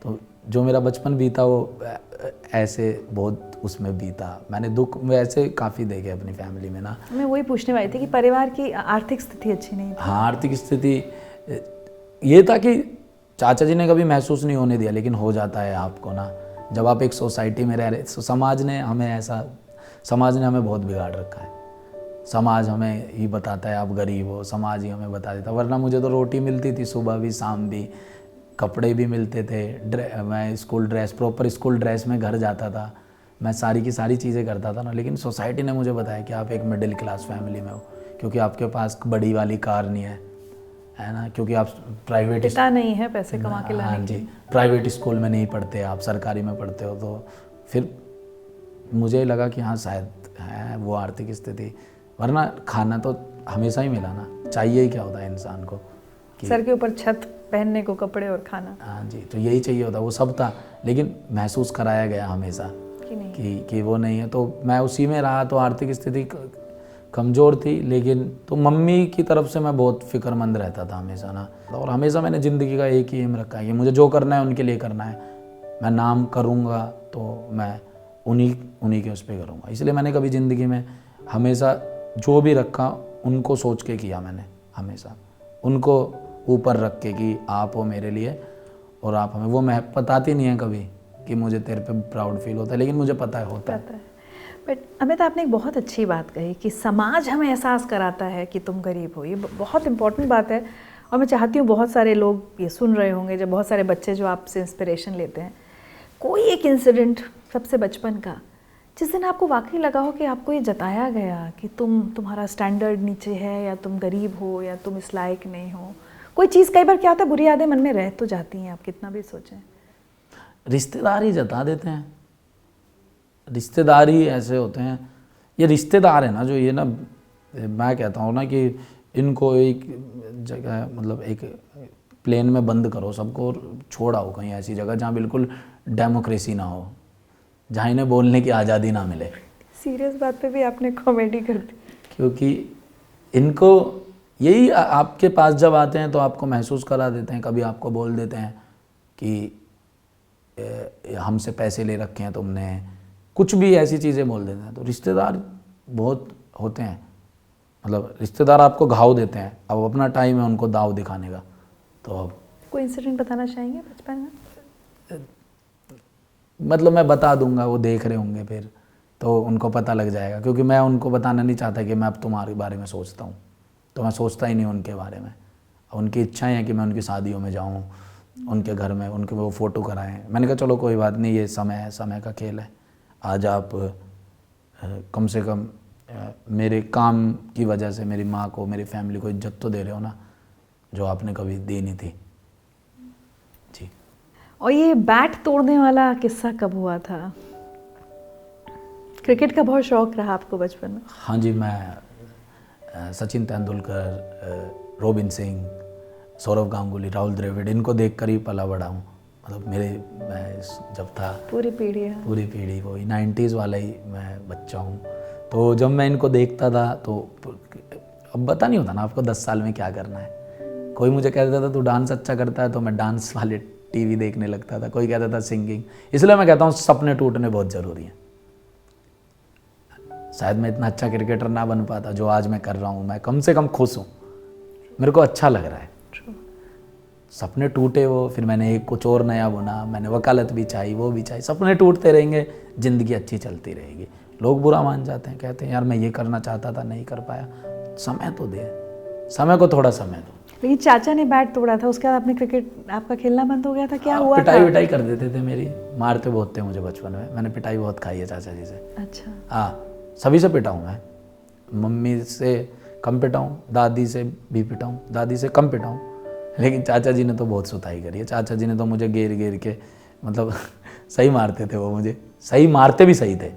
तो जो मेरा बचपन बीता वो ऐसे बहुत उसमें बीता। मैंने दुख वैसे काफ़ी देखे अपनी फैमिली में ना। मैं वही पूछने वाली थी कि परिवार की आर्थिक स्थिति अच्छी नहीं थी। हाँ, आर्थिक स्थिति ये था कि चाचा जी ने कभी महसूस नहीं होने दिया, लेकिन हो जाता है आपको ना, जब आप एक सोसाइटी में रह रहे। तो समाज ने हमें बहुत बिगाड़ रखा है। समाज हमें ही बताता है आप गरीब हो, समाज ही हमें बता देता, वरना मुझे तो रोटी मिलती थी सुबह भी शाम भी, कपड़े भी मिलते थे, मैं school dress, proper school dress में घर जाता था, मैं सारी की सारी चीज़ें करता था ना। लेकिन सोसाइटी ने मुझे बताया कि आप एक मिडिल क्लास फैमिली में हो, क्योंकि आपके पास बड़ी वाली कार नहीं है ना, क्योंकि आप प्राइवेट पिता नहीं है पैसे कमा के लाने हाँ जी, प्राइवेट स्कूल में नहीं पढ़ते, आप सरकारी में पढ़ते हो। तो फिर मुझे लगा कि हाँ शायद है वो आर्थिक स्थिति, वरना खाना तो हमेशा ही मिला ना, चाहिए ही क्या होता है इंसान को कि सर के ऊपर छत, पहनने को कपड़े और खाना। हाँ जी, तो यही चाहिए होता, वो सब था। लेकिन महसूस कराया गया हमेशा कि नहीं, कि वो नहीं है, तो मैं उसी में रहा। तो आर्थिक स्थिति कमज़ोर थी, लेकिन तो मम्मी की तरफ से मैं बहुत फिक्रमंद रहता था हमेशा ना। और हमेशा मैंने ज़िंदगी का एक ही एम रखा है कि मुझे जो करना है उनके लिए करना है। मैं नाम करूँगा तो मैं उन्हीं के उस पर करूँगा। इसलिए मैंने कभी ज़िंदगी में हमेशा जो भी रखा उनको सोच के किया। मैंने हमेशा उनको ऊपर रख के कि आप हो मेरे लिए और आप हमें। वो मैं बताती नहीं है कभी कि मुझे तेरे पे प्राउड फील होता है, लेकिन मुझे पता है होता है। बट अमित, आपने एक बहुत अच्छी बात कही कि समाज हमें एहसास कराता है कि तुम गरीब हो। ये बहुत इंपॉर्टेंट बात है, और मैं चाहती हूँ बहुत सारे लोग ये सुन रहे होंगे, जब बहुत सारे बच्चे जो आपसे इंस्पिरेशन लेते हैं। कोई एक इंसिडेंट सबसे बचपन का जिस दिन आपको वाकई लगा हो कि आपको ये जताया गया कि तुम्हारा स्टैंडर्ड नीचे है, या तुम गरीब हो, या तुम इस लायक नहीं हो। कोई चीज़, कई बार क्या होता है, बुरी यादें मन में रह तो जाती हैं, आप कितना भी सोचें। रिश्तेदार ही जता देते हैं, रिश्तेदार ही ऐसे होते हैं। ये रिश्तेदार है ना जो ये ना, मैं कहता हूँ ना कि इनको एक जगह, मतलब एक प्लेन में बंद करो सबको और छोड़ आओ कहीं ऐसी जगह जहाँ बिल्कुल डेमोक्रेसी ना हो, जहाँ इन्हें बोलने की आज़ादी ना मिले। सीरियस बात पे भी आपने कॉमेडी कर दी। क्योंकि इनको यही आपके पास जब आते हैं तो आपको महसूस करा देते हैं, कभी आपको बोल देते हैं कि हमसे पैसे ले रखे हैं तुमने, कुछ भी ऐसी चीज़ें बोल देते हैं। तो रिश्तेदार बहुत होते हैं, मतलब रिश्तेदार आपको घाव देते हैं। अब अपना टाइम है उनको दाव दिखाने का। तो अब कोई इंसिडेंट बताना चाहेंगे बचपन में? मतलब मैं बता दूंगा, वो देख रहे होंगे फिर तो उनको पता लग जाएगा, क्योंकि मैं उनको बताना नहीं चाहता कि मैं अब तुम्हारे बारे में सोचता हूँ। तो मैं सोचता ही नहीं उनके बारे में। उनकी इच्छाएं हैं कि मैं उनकी शादियों में जाऊँ, उनके घर में उनके वो फ़ोटो कराएं। मैंने कहा चलो कोई बात नहीं, ये समय है, समय का खेल है। आज आप कम से कम मेरे काम की वजह से मेरी माँ को, मेरी फैमिली को इज्जत तो दे रहे हो ना, जो आपने कभी दी नहीं थी जी। और ये बैट तोड़ने वाला किस्सा कब हुआ था? क्रिकेट का बहुत शौक रहा आपको बचपन में? हाँ जी, मैं सचिन तेंदुलकर, रोबिन सिंह, सौरव गांगुली, राहुल द्रविड़, इनको देखकर ही पला बड़ा हूँ। मतलब मैं जब था, पूरी पीढ़ी वही 90s वाला ही मैं बच्चा हूँ। तो जब मैं इनको देखता था तो अब पता नहीं होता ना आपको 10 साल में क्या करना है। कोई मुझे कह देता था तू डांस अच्छा करता है, तो मैं डांस वाले टीवी देखने लगता था। कोई कहता था सिंगिंग। इसलिए मैं कहता हूँ सपने टूटने बहुत ज़रूरी हैं। शायद मैं इतना अच्छा क्रिकेटर ना बन पाता जो आज मैं कर रहा हूँ, मैं कम से कम खुश हूँ, मेरे को अच्छा लग रहा है। सपने टूटे वो, फिर मैंने एक कुछ और नया बुना, मैंने वकालत भी चाहिए, वो भी चाहिए। सपने टूटते रहेंगे, ज़िंदगी अच्छी चलती रहेगी। लोग बुरा मान जाते हैं, कहते हैं यार मैं ये करना चाहता था नहीं कर पाया। समय तो दे, समय को थोड़ा समय दो। लेकिन चाचा ने बैट तोड़ा था, उसके बाद आपने क्रिकेट आपका खेलना बंद हो गया था, क्या हुआ? पिटाई कर देते थे मेरी, मारते बहुत थे मुझे बचपन में। मैंने पिटाई बहुत खाई है चाचा जी से। अच्छा। हाँ, सभी से पिटा हूँ मैं, मम्मी से कम पिटा हूँ, दादी से भी पिटा हूँ, दादी से कम पिटा हूँ, लेकिन चाचा जी ने तो बहुत सुताई करी है। चाचा जी ने तो मुझे घेर के, मतलब सही मारते थे वो मुझे, सही मारते भी सही थे।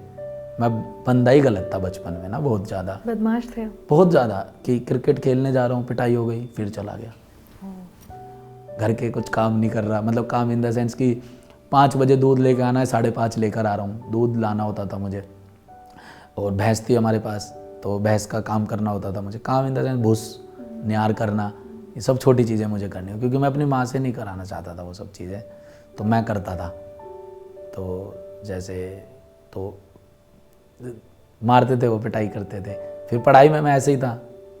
मैं बंदा ही गलत था बचपन में ना, बहुत ज़्यादा बदमाश थे, बहुत ज़्यादा, कि क्रिकेट खेलने जा रहा हूँ, पिटाई हो गई, फिर चला गया। घर के कुछ काम नहीं कर रहा, मतलब काम इन द सेंस कि 5 बजे दूध लेके आना है, 5:30 लेकर आ रहा हूँ, दूध लाना होता था मुझे। और भैंस थी हमारे पास, तो भैंस का काम करना होता था मुझे। काम इन द सेंस भूस नियार करना, ये सब छोटी चीज़ें मुझे करनी, क्योंकि मैं अपनी माँ से नहीं कराना चाहता था वो सब चीज़ें, तो मैं करता था। तो जैसे तो मारते थे वो, पिटाई करते थे। फिर पढ़ाई में मैं ऐसे ही था,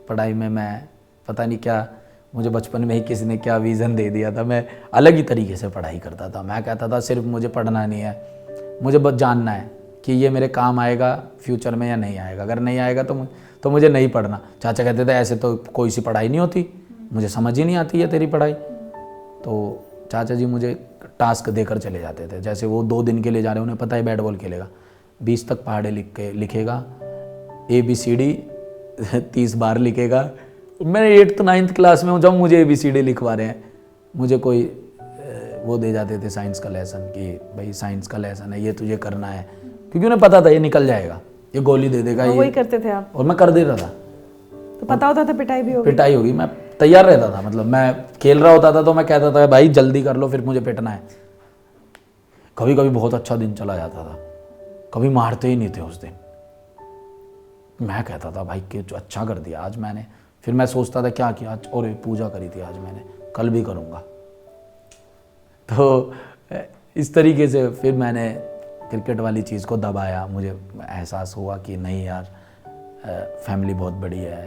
पढ़ाई में मैं पता नहीं क्या, मुझे बचपन में ही किसी ने क्या विज़न दे दिया था, मैं अलग ही तरीके से पढ़ाई करता था। मैं कहता था सिर्फ मुझे पढ़ना नहीं है, मुझे बस जानना है कि ये मेरे काम आएगा फ्यूचर में या नहीं आएगा। अगर नहीं आएगा तो मुझे नहीं पढ़ना। चाचा कहते थे ऐसे तो कोई सी पढ़ाई नहीं होती, मुझे समझ ही नहीं आती है तेरी पढ़ाई। तो चाचा जी मुझे टास्क देकर चले जाते थे। जैसे वो 2 दिन के लिए जा रहे हैं, उन्हें पता है बैट बॉल खेलेगा, 20 तक पहाड़े लिखेगा, ABCD 30 बार लिखेगा। मैं 8th 9th क्लास में हूँ जब मुझे ABCD लिखवा रहे हैं। मुझे कोई वो दे जाते थे साइंस का लेसन कि भाई साइंस का लेसन है, ये तुझे करना है, क्योंकि उन्हें पता था ये निकल जाएगा, ये गोली दे देगा। वही करते थे आप? और मैं कर देता था। तो पता होता था पिटाई भी होगी? पिटाई होगी, मैं तैयार रहता था। मतलब मैं खेल रहा होता था तो मैं कहता था भाई जल्दी कर लो, फिर मुझे पिटना है। कभी कभी बहुत अच्छा दिन चला जाता था, कभी मारते ही नहीं थे उस दिन। मैं कहता था भाई कि जो अच्छा कर दिया आज मैंने। फिर मैं सोचता था क्या किया आज, और पूजा करी थी आज मैंने, कल भी करूँगा। तो इस तरीके से फिर मैंने क्रिकेट वाली चीज़ को दबाया। मुझे एहसास हुआ कि नहीं यार, फैमिली बहुत बड़ी है,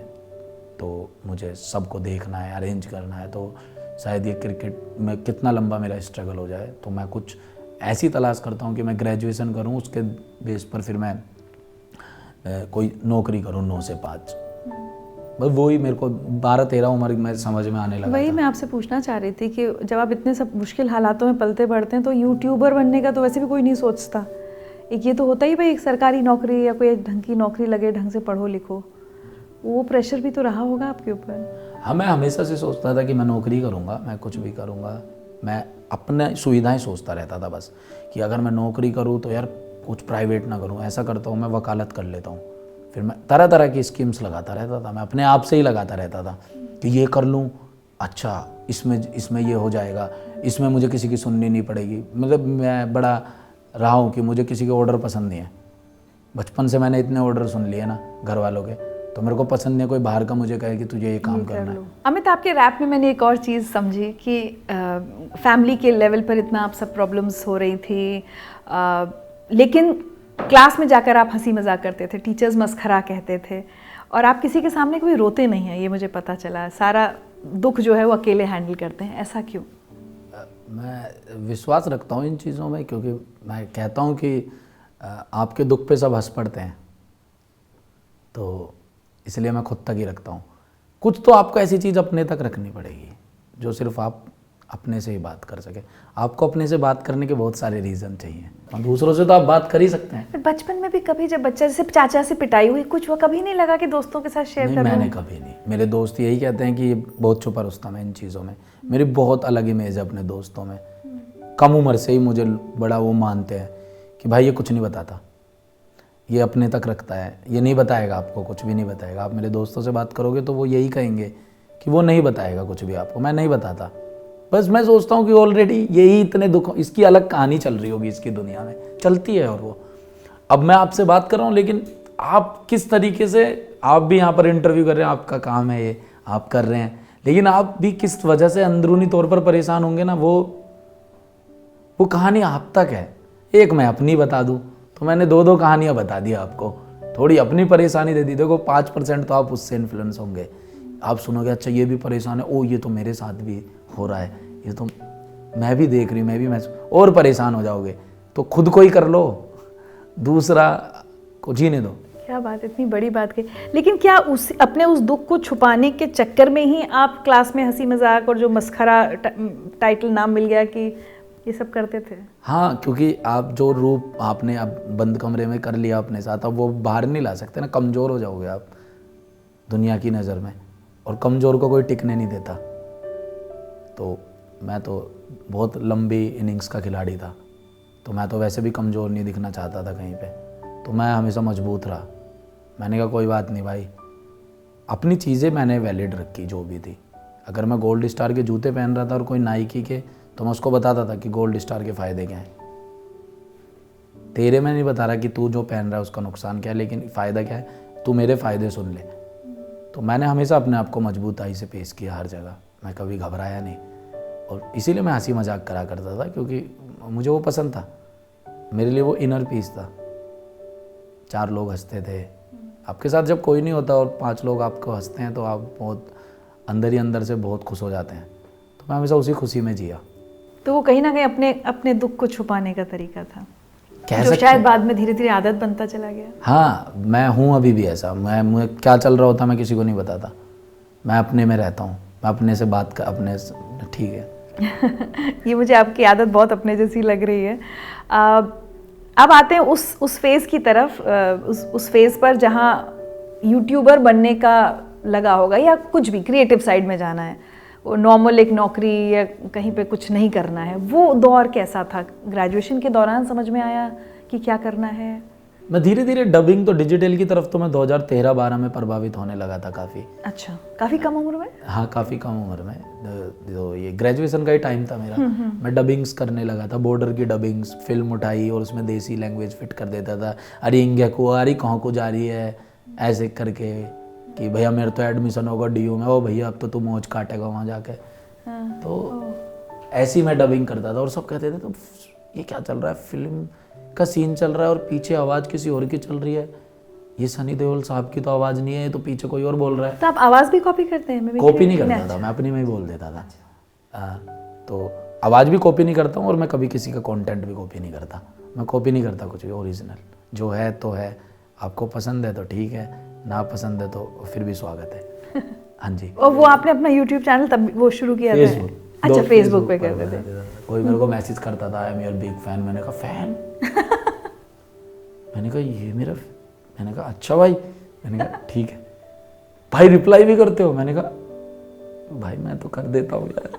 तो मुझे सबको देखना है, अरेंज करना है। तो शायद ये क्रिकेट में कितना लंबा मेरा स्ट्रगल हो जाए, तो मैं कुछ ऐसी तलाश करता हूँ कि मैं ग्रेजुएशन करूँ, उसके बेस पर फिर मैं कोई नौकरी करूँ 9 से 5। बस वही मेरे को 12-13 उम्र में समझ में आने लगा। वही मैं आपसे पूछना चाह रही थी कि जब आप इतने सब मुश्किल हालातों में पलते बढ़ते हैं, तो यूट्यूबर बनने का तो वैसे भी कोई नहीं सोचता। एक ये तो होता ही भाई एक सरकारी नौकरी या कोई ढंग की नौकरी लगे, ढंग से पढ़ो लिखो, वो प्रेशर भी तो रहा होगा आपके ऊपर। हाँ, मैं हमेशा से सोचता था कि मैं नौकरी करूँगा, मैं कुछ भी करूँगा। मैं अपने सुविधाएं सोचता रहता था बस, कि अगर मैं नौकरी करूँ तो यार कुछ प्राइवेट ना करूँ। ऐसा करता हूँ मैं वकालत कर लेता हूँ। फिर मैं तरह तरह की स्कीम्स लगाता रहता था, मैं अपने आप से ही लगाता रहता था कि ये कर लूँ, अच्छा इसमें ये हो जाएगा, इसमें मुझे किसी की सुननी नहीं पड़ेगी। मतलब मैं बड़ा रहा हूँ कि मुझे किसी के ऑर्डर पसंद नहीं है। बचपन से मैंने इतने ऑर्डर सुन लिए ना घर वालों के, तो मेरे को पसंद नहीं कोई बाहर का मुझे कहे कि तुझे ये काम करना है। अमित, आपके रैप में मैंने एक और चीज़ समझी कि फैमिली के लेवल पर इतना आप सब प्रॉब्लम्स हो रही थी, लेकिन क्लास में जाकर आप हंसी मजाक करते थे, टीचर्स मस्खरा कहते थे, और आप किसी के सामने कभी रोते नहीं हैं, ये मुझे पता चला। सारा दुख जो है वो अकेले हैंडल करते हैं, ऐसा क्यों? मैं विश्वास रखता हूँ इन चीज़ों में, क्योंकि मैं कहता हूँ कि आपके दुख पे सब हंस पड़ते हैं, तो इसलिए मैं खुद तक ही रखता हूँ। कुछ तो आपको ऐसी चीज़ अपने तक रखनी पड़ेगी जो सिर्फ आप अपने से ही बात कर सके। आपको अपने से बात करने के बहुत सारे रीज़न चाहिए, और दूसरों से तो आप बात कर ही सकते हैं। बचपन में भी कभी जब बच्चा जैसे चाचा से पिटाई हुई, कुछ वो कभी नहीं लगा कि दोस्तों के साथ शेयर करूं? मैंने कभी नहीं। मेरे दोस्त यही कहते हैं कि ये बहुत छुपा रुस्तम है इन चीज़ों में। मेरी बहुत अलग इमेज है अपने दोस्तों में। कम उम्र से ही मुझे बड़ा वो मानते हैं कि भाई ये कुछ नहीं बताता, ये अपने तक रखता है, ये नहीं बताएगा आपको, कुछ भी नहीं बताएगा। आप मेरे दोस्तों से बात करोगे तो वो यही कहेंगे कि वो नहीं बताएगा कुछ भी आपको, मैं नहीं बताता। बस मैं सोचता हूँ कि ऑलरेडी यही इतने दुख, इसकी अलग कहानी चल रही होगी इसकी दुनिया में, चलती है। और वो अब मैं आपसे बात कर रहा हूँ, लेकिन आप किस तरीके से, आप भी यहाँ पर इंटरव्यू कर रहे हैं, आपका काम है ये, आप कर रहे हैं, लेकिन आप भी किस वजह से अंदरूनी तौर पर परेशान होंगे ना, वो कहानी आप तक है। एक मैं अपनी बता दूँ तो मैंने 2 कहानियाँ बता दी आपको, थोड़ी अपनी परेशानी दे दी। देखो 5% तो आप उससे इन्फ्लुएंस होंगे, आप सुनोगे अच्छा ये भी परेशान है, ओ ये तो मेरे साथ भी हो रहा है, ये तो मैं भी देख रही हूँ, मैं भी और परेशान हो जाओगे। तो खुद को ही कर लो, दूसरा को जीने दो। क्या बात, इतनी बड़ी बात कही। लेकिन क्या अपने उस दुख को छुपाने के चक्कर में ही आप क्लास में हंसी मजाक और जो मस्खरा टाइटल नाम मिल गया कि ये सब करते थे? हाँ, क्योंकि आप जो रूप आपने अब बंद कमरे में कर लिया अपने साथ, अब वो बाहर नहीं ला सकते ना, कमज़ोर हो जाओगे आप दुनिया की नज़र में, और कमज़ोर को कोई टिकने नहीं देता। तो मैं तो बहुत लंबी इनिंग्स का खिलाड़ी था, तो मैं तो वैसे भी कमज़ोर नहीं दिखना चाहता था कहीं पे, तो मैं हमेशा मजबूत रहा। मैंने कहा कोई बात नहीं भाई, अपनी चीज़ें मैंने वैलिड रखी जो भी थी। अगर मैं गोल्ड स्टार के जूते पहन रहा था और कोई नाइकी के, तो मैं उसको बताता था कि गोल्ड स्टार के फ़ायदे क्या हैं। तेरे में नहीं बता रहा कि तू जो पहन रहा है उसका नुकसान क्या है, लेकिन फ़ायदा क्या है, तू मेरे फ़ायदे सुन ले। तो मैंने हमेशा अपने आप को मजबूताई से पेश किया हर जगह, मैं कभी घबराया नहीं। और इसीलिए मैं हंसी मजाक करा करता था, क्योंकि मुझे वो पसंद था, मेरे लिए वो इनर पीस था। 4 लोग हंसते थे। आपके साथ जब कोई नहीं होता और 5 लोग आपको हंसते हैं तो आप बहुत अंदर ही अंदर से बहुत खुश हो जाते हैं। तो मैं हमेशा उसी खुशी में जिया। तो वो कहीं ना कहीं अपने अपने दुख को छुपाने का तरीका था, कह जो सकते शायद हैं। बाद में धीरे धीरे आदत बनता चला गया। हाँ, मैं हूँ अभी भी ऐसा। मैं क्या चल रहा होता मैं किसी को नहीं बताता, मैं अपने में रहता हूँ, मैं अपने से बात कर अपने ठीक है। ये मुझे आपकी आदत बहुत अपने जैसी लग रही है। अब आते हैं उस फेज़ की तरफ, उस फेज़ पर जहाँ यूट्यूबर बनने का लगा होगा या कुछ भी क्रिएटिव साइड में जाना है, वो नॉर्मल एक नौकरी या कहीं पे कुछ नहीं करना है। वो दौर कैसा था? ग्रेजुएशन के दौरान समझ में आया कि क्या करना है? मैं धीरे धीरे डबिंग तो डिजिटल की तरफ तो मैं 2013-12 में प्रभावित होने लगा था काफ़ी। अच्छा, काफ़ी कम उम्र में? हाँ, काफ़ी कम उम्र में। तो ये ग्रेजुएशन का ही टाइम था मेरा। मैं डबिंग्स करने लगा था, बॉर्डर की डबिंग्स, फिल्म उठाई और उसमें देसी लैंग्वेज फिट कर देता था। अरे इंगे को अरे कहाँ को जा रही है, ऐसे करके कि भैया मेरा तो एडमिशन होगा DU में, ओ भैया अब तो तू मौज काटेगा वहाँ जाके। तो ऐसी मैं डबिंग करता था और सब कहते थे तो ये क्या चल रहा है, फिल्म का सीन चल रहा है और पीछे आवाज़ किसी और की चल रही है, ये सनी देओल साहब की तो आवाज़ नहीं है, ये तो पीछे कोई और बोल रहा है। तो आप आवाज़ भी कॉपी करते हैं? कॉपी नहीं करता था मैं, अपनी में ही बोल देता था। तो आवाज़ भी कॉपी नहीं करता हूँ और मैं कभी किसी का कंटेंट भी कॉपी नहीं करता। मैं कॉपी नहीं करता कुछ भी, ओरिजिनल जो है तो है। आपको पसंद है तो ठीक है, ना पसंद है तो फिर भी स्वागत है। हाँ जी। और वो आपने अपना यूट्यूब चैनल तब वो शुरू किया था? फेसबुक। अच्छा, फेसबुक पे करते थे। कोई मेरे को मैसेज करता था, I am your big fan. मैंने कहा फैन? मैंने कहा ये मेरा, मैंने कहा अच्छा भाई, मैंने कहा ठीक है भाई, रिप्लाई भी करते हो? मैंने कहा भाई मैं तो कर देता हूँ यार।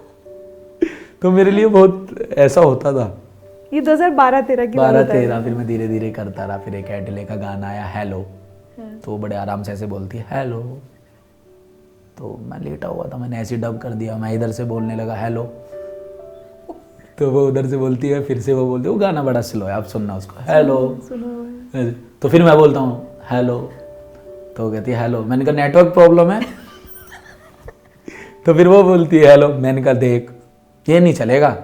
तो मेरे लिए बहुत ऐसा होता था। ये 2012-13 की बात है। 12-13 फिर मैं धीरे धीरे करता रहा। फिर एक एडले का गाना आया हेलो, तो बड़े आराम से ऐसे बोलती है हेलो, तो मैं लेटा हुआ था, मैंने ऐसे डब कर दिया। मैं इधर से बोलने लगा हेलो, तो वो उधर से बोलती है, फिर से वो बोलती है। वो गाना बड़ा स्लो है, आप सुनना उसको, हेलो। तो फिर मैं बोलता हूँ हेलो, तो वो कहती है हेलो। मैंने कहा नेटवर्क प्रॉब्लम है। तो फिर वो बोलती है हेलो। मैंने कहा देख ये नहीं चलेगा,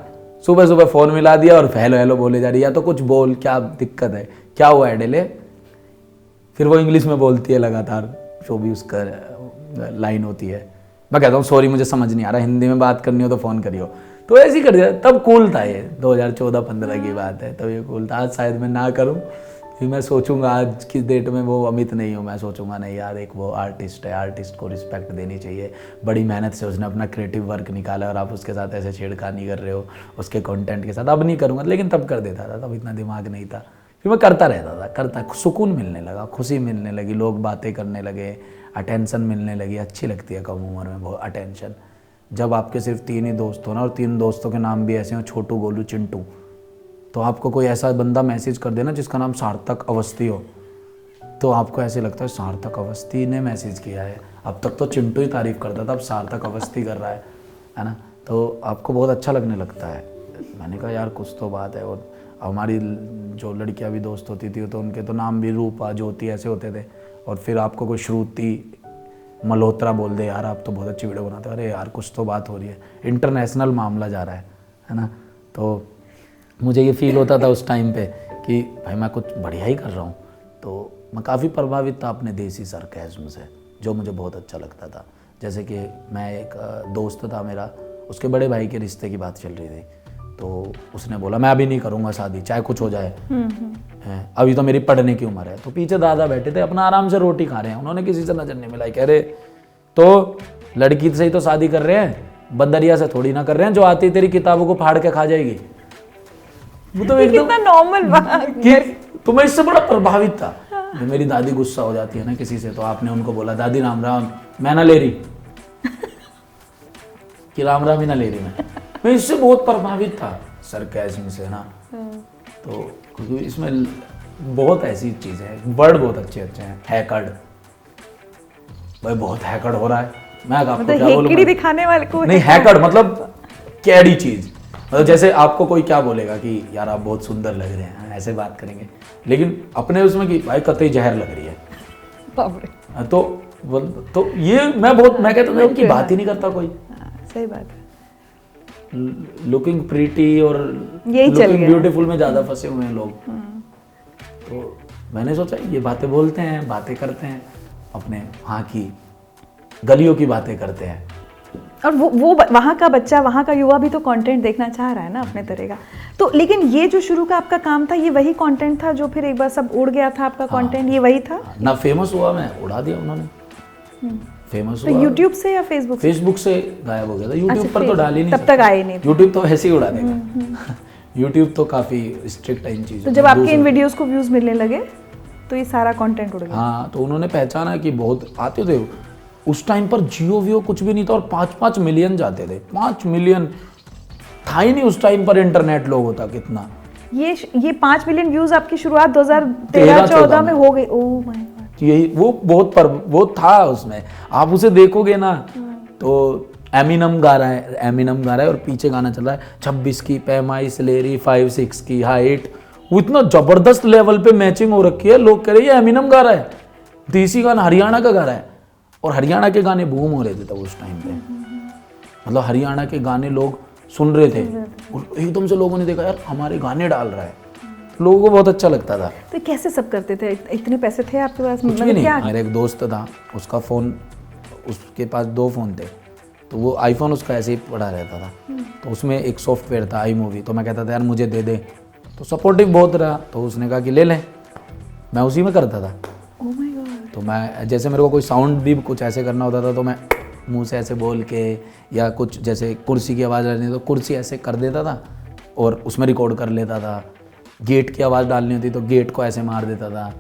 सुबह सुबह फ़ोन मिला दिया और हेलो हेलो बोले जा रही है, या तो कुछ बोल, क्या दिक्कत है, क्या हुआ एडेले? फिर वो इंग्लिश में बोलती है लगातार, जो भी उसका लाइन होती है। मैं कहता हूँ सॉरी मुझे समझ नहीं आ रहा, हिंदी में बात करनी हो तो फ़ोन करियो। तो ऐसे ही कर दिया। तब कूल था ये, 2014-15 की बात है, तब ये कूल था। आज शायद मैं ना करूँ, फिर मैं सोचूंगा आज की डेट में वो अमित नहीं हूँ, मैं सोचूंगा नहीं यार एक वो आर्टिस्ट है, आर्टिस्ट को रिस्पेक्ट देनी चाहिए। बड़ी मेहनत से उसने अपना क्रिएटिव वर्क निकाला और आप उसके साथ ऐसे छेड़खानी कर रहे हो उसके कंटेंट के साथ। अब नहीं करूँगा, लेकिन तब कर देता था, तब इतना दिमाग नहीं था। फिर मैं करता रहता था, करता, सुकून मिलने लगा, खुशी मिलने लगी, लोग बातें करने लगे, अटेंशन मिलने लगी। अच्छी लगती है कम उम्र में बहुत अटेंशन। जब आपके सिर्फ 3 ही दोस्त हो ना, और 3 दोस्तों के नाम भी ऐसे हो, छोटू, गोलू, चिंटू, तो आपको कोई ऐसा बंदा मैसेज कर देना जिसका नाम सार्थक अवस्थी हो, तो आपको ऐसे लगता है सार्थक अवस्थी ने मैसेज किया है। अब तक तो चिंटू ही तारीफ़ करता था, अब सार्थक अवस्थी कर रहा है ना, तो आपको बहुत अच्छा लगने लगता है। मैंने कहा यार कुछ तो बात है। और हमारी जो लड़कियां भी दोस्त होती थी तो उनके तो नाम भी रूपा, ज्योति ऐसे होते थे। और फिर आपको कोई श्रुति मल्होत्रा बोल दे, यार आप तो बहुत अच्छी वीडियो बनाते हो, अरे यार कुछ तो बात हो रही है, इंटरनेशनल मामला जा रहा है ना। तो मुझे ये फील होता था उस टाइम पे कि भाई मैं कुछ बढ़िया ही कर रहा हूँ। तो मैं काफ़ी प्रभावित था अपने देसी सरकाज़्म से, जो मुझे बहुत अच्छा लगता था। जैसे कि मैं एक दोस्त था मेरा, उसके बड़े भाई के रिश्ते की बात चल रही थी, तो उसने बोला मैं अभी नहीं करूँगा शादी, चाहे कुछ हो जाए, अभी तो मेरी पढ़ने की उम्र है। तो पीछे दादा बैठे थे अपना आराम से रोटी खा रहे हैं, उन्होंने किसी से नजर नहीं मिलाई, कह रहे तो लड़की से ही तो शादी कर रहे हैं, बंदरिया से थोड़ी ना कर रहे हैं जो आती तेरी किताबों को फाड़ के खा जाएगी। वो तो एकदम नॉर्मल बात। तो मैं इससे बड़ा प्रभावित था। जो मेरी दादी गुस्सा हो जाती है ना किसी से, तो आपने उनको बोला दादी राम राम, मैं ना ले रही कि राम राम ही ना ले रही। मैं इससे बहुत प्रभावित था सरकाज़्म से ना। तो क्योंकि इसमें बहुत ऐसी चीज़ें हैं, वर्ड बहुत अच्छे अच्छे हैं। हैकर्ड, भाई बहुत हैकर्ड हो रहा है। मैं आपको क्या बोलूं, दिखाने वाले को नहीं, हैकर्ड मतलब कैडी चीज़। मतलब जैसे आपको कोई क्या बोलेगा कि यार आप बहुत सुंदर लग रहे हैं, ऐसे बात करेंगे, लेकिन अपने उसमें कि भाई कतई जहर लग रही है, बाप रे। तो ये मैं कहता हूँ उनकी बात ही नहीं करता कोई। सही बात है। लुकिंग प्रीटी और यही चल लुकिंग गया। ब्यूटीफुल में ज़्यादा फंसे हुए हैं लोग। तो मैंने सोचा ये बातें बोलते हैं, बातें करते हैं, अपने वहाँ की गलियों की बातें करते हैं। और वो वहाँ का बच्चा, वहाँ का युवा भी तो कंटेंट देखना चाह रहा है ना अपने तरह का। तो लेकिन ये जो शुरू का आपका काम था, ये वही कंटेंट था जो फिर एक बार सब उड़ गया था आपका कंटेंट, ये वही था? ना फेमस हुआ मैं, उड़ा दिया उन्होंने। फेमस तो हुआ यूट्यूब से या फेसबुक से? फेसबुक से गायब हो गया था, यूट्यूब अच्छा, पर तो डाल ही नहीं तब तक आए नहीं थे। यूट्यूब तो वैसे ही उड़ा देगा। यूट्यूब तो काफ़ी स्ट्रिक्ट है इन चीज़ों तो में। जब आपके इन वीडियोस को व्यूज मिलने लगे तो ये सारा कंटेंट उड़ गया? हाँ, तो उन्होंने पहचाना कि बहुत आते थे। उस टाइम पर जियो वियो कुछ भी नहीं था और 5-5 मिलियन जाते थे। 5 मिलियन था ही नहीं उस टाइम पर इंटरनेट लोगों तक इतना। ये 5 मिलियन व्यूज आपकी शुरुआत 2013-14 में हो गई। Oh my God. यही वो था उसमें। आप उसे देखोगे ना तो एमिनम गा रहा है और पीछे गाना चल रहा है 26 की पैमाई स्लेरी 5-6 की हाइट। वो इतना जबरदस्त लेवल पे मैचिंग हो रखी है, लोग कह रहे हैं ये एमिनम गा रहा है, देसी गाना हरियाणा का गा रहा है। और हरियाणा के गाने बूम हो रहे थे तब उस टाइम पे, मतलब हरियाणा के गाने लोग सुन रहे थे और एकदम से लोगों ने देखा यार हमारे गाने डाल रहा है, तो लोगों को बहुत अच्छा लगता था। तो कैसे सब करते थे? इतने पैसे थे आपके पास? कुछ भी नहीं, मेरा एक दोस्त था, उसका फ़ोन, उसके पास 2 फ़ोन थे, तो वो आईफोन उसका ऐसे ही पड़ा रहता था। तो उसमें एक सॉफ्टवेयर था iMovie, तो मैं कहता था यार मुझे दे दे, तो सपोर्टिव बहुत रहा, तो उसने कहा कि ले लें। मैं उसी में करता था। Oh my God. तो मैं जैसे मेरे को कोई साउंड भी कुछ ऐसे करना होता था तो मैं मुंह से ऐसे बोल के, या कुछ जैसे कुर्सी की आवाज़ डालनी तो कुर्सी ऐसे कर देता था और उसमें रिकॉर्ड कर लेता था। गेट की आवाज़ डालनी होती तो गेट को ऐसे मार देता था,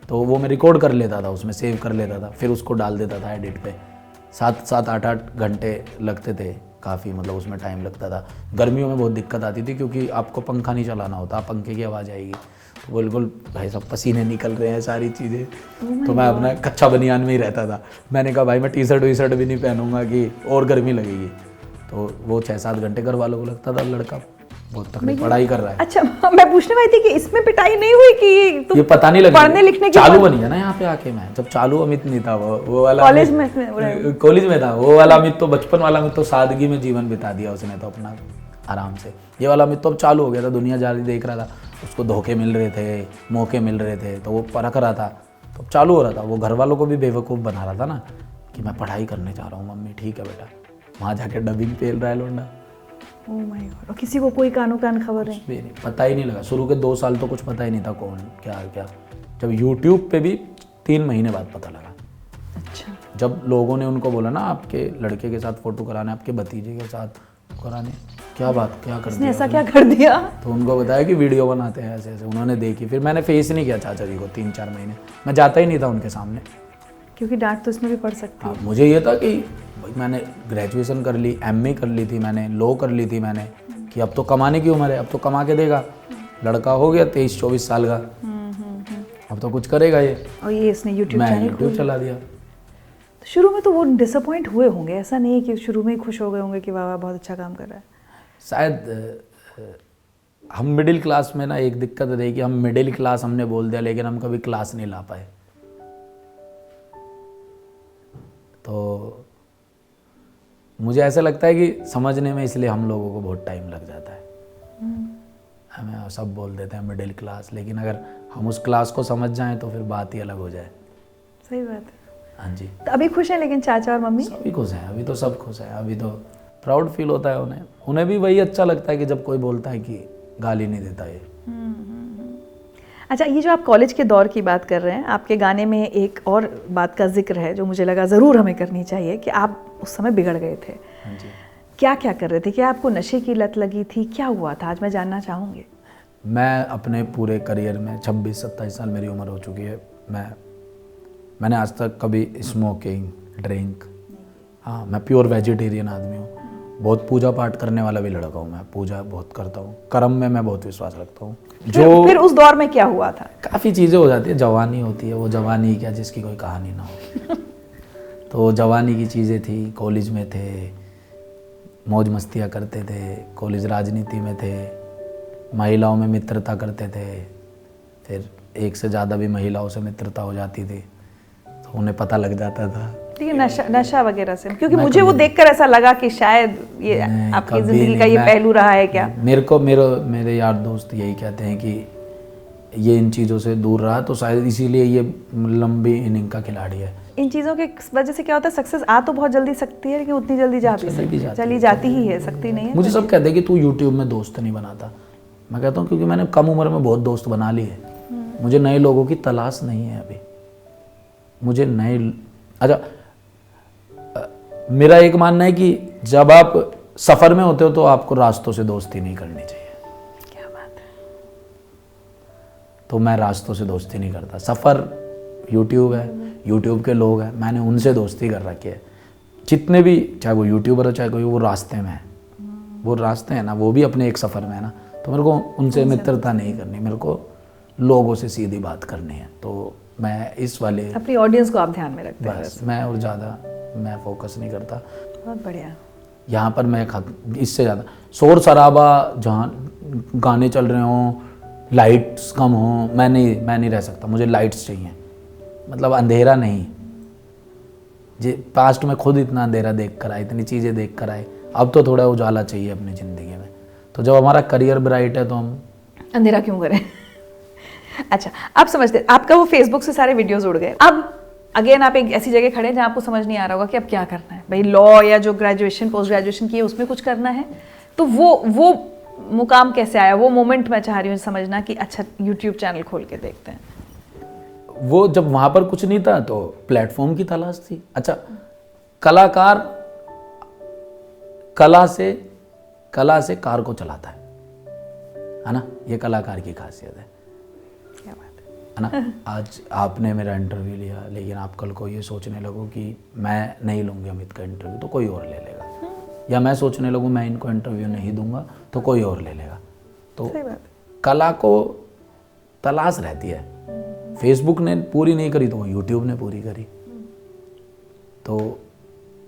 तो वो मैं रिकॉर्ड कर लेता था, उसमें सेव कर लेता था, फिर उसको डाल देता था एडिट पे। 7-7, 8-8 घंटे लगते थे काफ़ी, मतलब उसमें टाइम लगता था। गर्मियों में बहुत दिक्कत आती थी क्योंकि आपको पंखा नहीं चलाना होता, पंखे की आवाज़ आएगी, तो बिल्कुल भाई सब पसीने निकल रहे हैं सारी चीज़ें। तो मैं अपना कच्चा बनियान में ही रहता था। मैंने कहा भाई मैं टी-शर्ट वी-शर्ट भी नहीं पहनूंगा कि और गर्मी लगेगी। तो वो 6-7 घंटे घर वालों को लगता था लड़का बहुत तकड़ी पढ़ाई कर रहा है। अच्छा, मैं पूछने वाली थी कि इसमें पिटाई नहीं हुई कि तुम ये पता नहीं लगा, पढ़ने लिखने की चालू बन गया ना यहाँ पे आके। मैं जब चालू अमित नहीं था, वो वाला कॉलेज में कॉलेज में था, वो वाला अमित तो बचपन वाला अमित तो सादगी में जीवन बिता दिया उसने तो अपना आराम से। ये वाला अमित तो अब चालू हो गया था, दुनिया जारी देख रहा था, उसको धोखे मिल रहे थे, मौके मिल रहे थे, तो वो परख रहा था, तो चालू हो रहा था। वो घर वालों को भी बेवकूफ़ बना रहा था ना कि मैं पढ़ाई करने जा रहा हूँ मम्मी, ठीक है बेटा। वहाँ जाके डबिंग पेल रहा है लोंडा। Oh my God. और किसी को कोई कानो कान खबर नहीं? भी नहीं, पता ही नहीं लगा। शुरू के 2 साल तो कुछ पता ही नहीं था कौन क्या। जब यूट्यूब पे भी 3 महीने बाद पता लगा। अच्छा। जब लोगों ने उनको बोला ना आपके लड़के के साथ फ़ोटो कराने, आपके भतीजे के साथ कराने, क्या कर दिया, ऐसा क्या कर दिया? तो उनको बताया कि वीडियो बनाते हैं ऐसे ऐसे। उन्होंने देखी, फिर मैंने फेस नहीं किया चाचा जी को 3-4 महीने, मैं जाता ही नहीं था उनके सामने, क्योंकि डांट तो इसमें भी पड़ सकती है। हाँ, मुझे ये था कि भाई मैंने ग्रेजुएशन कर ली, MA कर ली थी मैंने, लॉ कर ली थी मैंने, कि अब तो कमाने की उम्र है, अब तो कमा के देगा। लड़का हो गया 23-24 साल का, अब तो कुछ करेगा ये। और ये इसने यूट्यूब मैं चैनल यूट्यूब चला दिया। तो शुरू में तो वो डिसअपॉइंट हुए होंगे, ऐसा नहीं है कि शुरू में ही खुश हो गए होंगे कि वाह वाह बहुत अच्छा काम कर रहा है? शायद हम मिडिल क्लास में ना एक दिक्कत रही कि हम मिडिल क्लास हमने बोल दिया, लेकिन हम कभी क्लास नहीं ला पाए। तो मुझे ऐसा लगता है कि समझने में इसलिए हम लोगों को बहुत टाइम लग जाता है। हमें सब बोल देते हैं मिडिल क्लास, लेकिन अगर हम उस क्लास को समझ जाएं तो फिर बात ही अलग हो जाए। सही बात है। हाँ जी। तो अभी खुश हैं लेकिन चाचा और मम्मी? सभी खुश हैं, अभी तो सब खुश हैं। अभी तो प्राउड फील होता है उन्हें भी वही अच्छा लगता है कि जब कोई बोलता है कि गाली नहीं देता ये। अच्छा, ये जो आप कॉलेज के दौर की बात कर रहे हैं, आपके गाने में एक और बात का जिक्र है जो मुझे लगा ज़रूर हमें करनी चाहिए कि आप उस समय बिगड़ गए थे। हाँ जी। क्या क्या कर रहे थे? क्या आपको नशे की लत लगी थी? क्या हुआ था? आज मैं जानना चाहूँगी। मैं अपने पूरे करियर में 26-27 साल मेरी उम्र हो चुकी है, मैंने आज तक कभी स्मोकिंग, ड्रिंक, हाँ मैं प्योर वेजिटेरियन आदमी हूँ। बहुत पूजा पाठ करने वाला भी लड़का हूँ मैं, पूजा बहुत करता हूँ, कर्म में मैं बहुत विश्वास रखता हूँ। जो फिर उस दौर में क्या हुआ था? काफ़ी चीज़ें हो जाती है, जवानी होती है, वो जवानी क्या जिसकी कोई कहानी ना हो। तो जवानी की चीज़ें थी, कॉलेज में थे, मौज मस्तियाँ करते थे, कॉलेज राजनीति में थे, महिलाओं में मित्रता करते थे, फिर एक से ज़्यादा भी महिलाओं से मित्रता हो जाती थी तो उन्हें पता लग जाता था। ये नशा वगैरह से, क्योंकि मुझे वो देखकर ऐसा लगा कि शायद ये आपकी ज़िंदगी का ये पहलू रहा है क्या? मेरे यार दोस्त यही कहते हैं कि ये इन चीज़ों से दूर रहा तो शायद इसीलिए ये लंबी इनिंग का खिलाड़ी है। इन चीज़ों के वजह से क्या होता है, सक्सेस आ तो बहुत जल्दी सकती है लेकिन उतनी जल्दी जा भी सकती है, चली जाती ही है, सकती नहीं है। मुझे सब कहते हैं कि तू यूट्यूब में दोस्त नहीं बनाता। मैं कहता हूँ क्योंकि मैंने कम उम्र में बहुत दोस्त बना लिए। मुझे नए लोगों की तलाश नहीं है अभी। मुझे मेरा एक मानना है कि जब आप सफ़र में होते हो तो आपको रास्तों से दोस्ती नहीं करनी चाहिए। क्या बात है। तो मैं रास्तों से दोस्ती नहीं करता। सफ़र यूट्यूब है, यूट्यूब के लोग हैं, मैंने उनसे दोस्ती कर रखी है। जितने भी, चाहे वो यूट्यूबर हो चाहे कोई, वो रास्ते में है, वो रास्ते हैं ना, वो भी अपने एक सफ़र में है ना। तो मेरे को उनसे मित्रता नहीं करनी, मेरे को लोगों से सीधी बात करनी है। तो मैं इस वाले अपनी ऑडियंस को आप ध्यान में रखते हैं बस, मैं और ज़्यादा मैं फोकस नहीं करता। बहुत बढ़िया। यहाँ पर मैं इससे ज़्यादा शोर शराबा, जहाँ गाने चल रहे हों, लाइट्स कम हों, मैं नहीं रह सकता। मुझे लाइट्स चाहिए, मतलब अंधेरा नहीं। जी, पास्ट में खुद इतना अंधेरा देख कर आए, इतनी चीज़ें देख कर आए, अब तो थोड़ा उजाला चाहिए अपनी ज़िंदगी में। तो जब हमारा करियर ब्राइट है तो हम अंधेरा क्यों करें? अच्छा, आप समझते, आपका वो फेसबुक से सारे वीडियोस उड़ गए। अब अगेन आप एक ऐसी जगह खड़े हैं जहाँ आपको समझ नहीं आ रहा होगा कि अब क्या करना है। भाई लॉ या जो ग्रेजुएशन पोस्ट ग्रेजुएशन की है उसमें कुछ करना है, तो वो मुकाम कैसे आया? वो मोमेंट मैं चाह रही हूँ समझना कि अच्छा यूट्यूब चैनल खोल के देखते हैं। वो जब वहाँ पर कुछ नहीं था तो प्लेटफॉर्म की तलाश थी। अच्छा, कलाकार कला से कार को चलाता है ना? ये कलाकार की खासियत है। क्या बात है ना? आज आपने मेरा इंटरव्यू लिया, लेकिन आप कल को ये सोचने लगो कि मैं नहीं लूँगी अमित का इंटरव्यू तो कोई और ले लेगा, या मैं सोचने लगूँ मैं इनको इंटरव्यू नहीं दूंगा तो कोई और ले लेगा। तो कला को तलाश रहती है। फेसबुक ने पूरी नहीं करी तो यूट्यूब ने पूरी करी। तो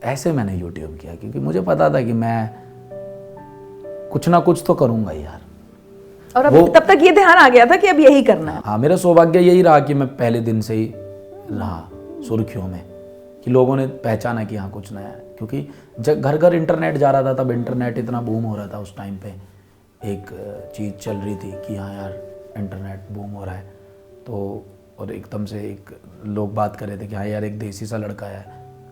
ऐसे मैंने यूट्यूब किया क्योंकि मुझे पता था कि मैं कुछ ना कुछ तो करूँगा यार। और अब तब तक ये ध्यान आ गया था कि अब यही करना है। हाँ, मेरा सौभाग्य यही रहा कि मैं पहले दिन से ही रहा सुर्खियों में, कि लोगों ने पहचाना कि हाँ कुछ नया है। क्योंकि जब घर घर इंटरनेट जा रहा था, तब इंटरनेट इतना बूम हो रहा था उस टाइम पे, एक चीज़ चल रही थी कि हाँ यार इंटरनेट बूम हो रहा है। तो और एकदम से एक लोग बात कर रहे थे कि हाँ यार एक देसी सा लड़का है,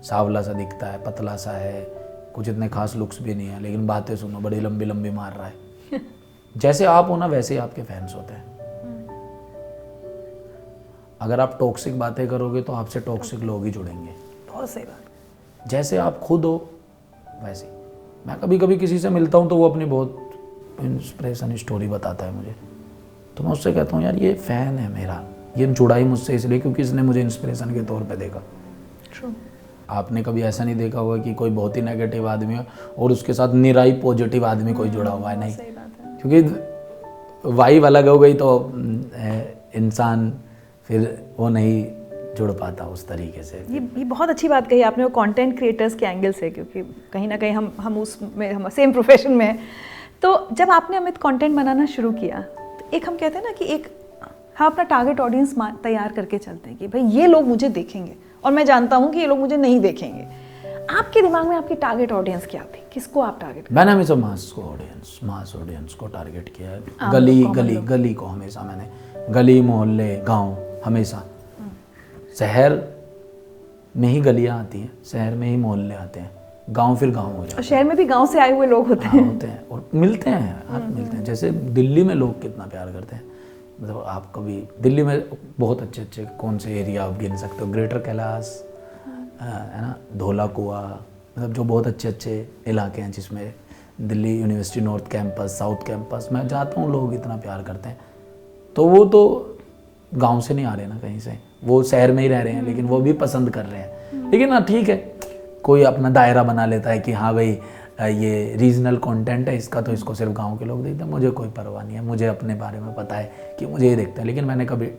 सांवला सा दिखता है, पतला सा है, कुछ इतने खास लुक्स भी नहीं है, लेकिन बातें सुनो बड़ी लंबी लंबी मार रहा है। जैसे आप हो ना वैसे ही आपके फैंस होते हैं। अगर आप टॉक्सिक बातें करोगे तो आपसे टॉक्सिक लोग ही जुड़ेंगे। बहुत सही बात। जैसे आप खुद हो वैसे। मैं कभी कभी किसी से मिलता हूँ तो वो अपनी बहुत इंस्पिरेशन स्टोरी बताता है मुझे, तो मैं उससे कहता हूँ यार ये फ़ैन है मेरा, ये जुड़ा ही मुझसे इसलिए क्योंकि इसने मुझे इंस्पिरेशन के तौर पे देखा। True. आपने कभी ऐसा नहीं देखा होगा कि कोई बहुत ही नेगेटिव आदमी हो और उसके साथ निराई पॉजिटिव आदमी कोई जुड़ा हुआ है? नहीं, क्योंकि वाइब अलग हो गई तो इंसान फिर वो नहीं जुड़ पाता उस तरीके से। ये बहुत अच्छी बात कही आपने, वो कंटेंट क्रिएटर्स के एंगल से, क्योंकि कहीं ना कहीं हम उसमें हम सेम प्रोफेशन में हैं। तो जब आपने अमित कंटेंट बनाना शुरू किया तो एक हम कहते हैं ना कि एक हम अपना टारगेट ऑडियंस तैयार करके चलते हैं कि भाई ये लोग मुझे देखेंगे और मैं जानता हूँ कि ये लोग मुझे नहीं देखेंगे। आपके दिमाग में आपकी टारगेट ऑडियंस क्या थी? किसको आप टारगेट? मैंने हमेशा मास ऑडियंस को टारगेट किया है। गली को हमेशा मैंने, गली मोहल्ले गांव, हमेशा शहर में ही गलियां आती हैं, शहर में ही मोहल्ले आते हैं, गांव फिर गांव हो जाता है। और शहर में भी गांव से आए हुए लोग होते हैं। होते हैं और मिलते हैं। जैसे दिल्ली में लोग कितना प्यार करते हैं, मतलब आप कभी दिल्ली में बहुत अच्छे अच्छे कौन से एरिया आप गिन सकते हो? ग्रेटर कैलाश है ना, धौला कुआं, मतलब जो बहुत अच्छे अच्छे इलाके हैं जिसमें Delhi university north campus, south campus, मैं जाता हूँ, लोग इतना प्यार करते हैं। तो वो तो गांव से नहीं आ रहे ना कहीं से, वो शहर में ही रह रहे हैं, लेकिन वो भी पसंद कर रहे हैं। लेकिन हाँ ठीक है, कोई अपना दायरा बना लेता है कि हाँ भाई ये रीजनल कंटेंट है इसका, तो इसको सिर्फ गांव के लोग देखते हैं। मुझे कोई परवाह नहीं है, मुझे अपने बारे में पता है कि मुझे ये देखता है। लेकिन मैंने कभी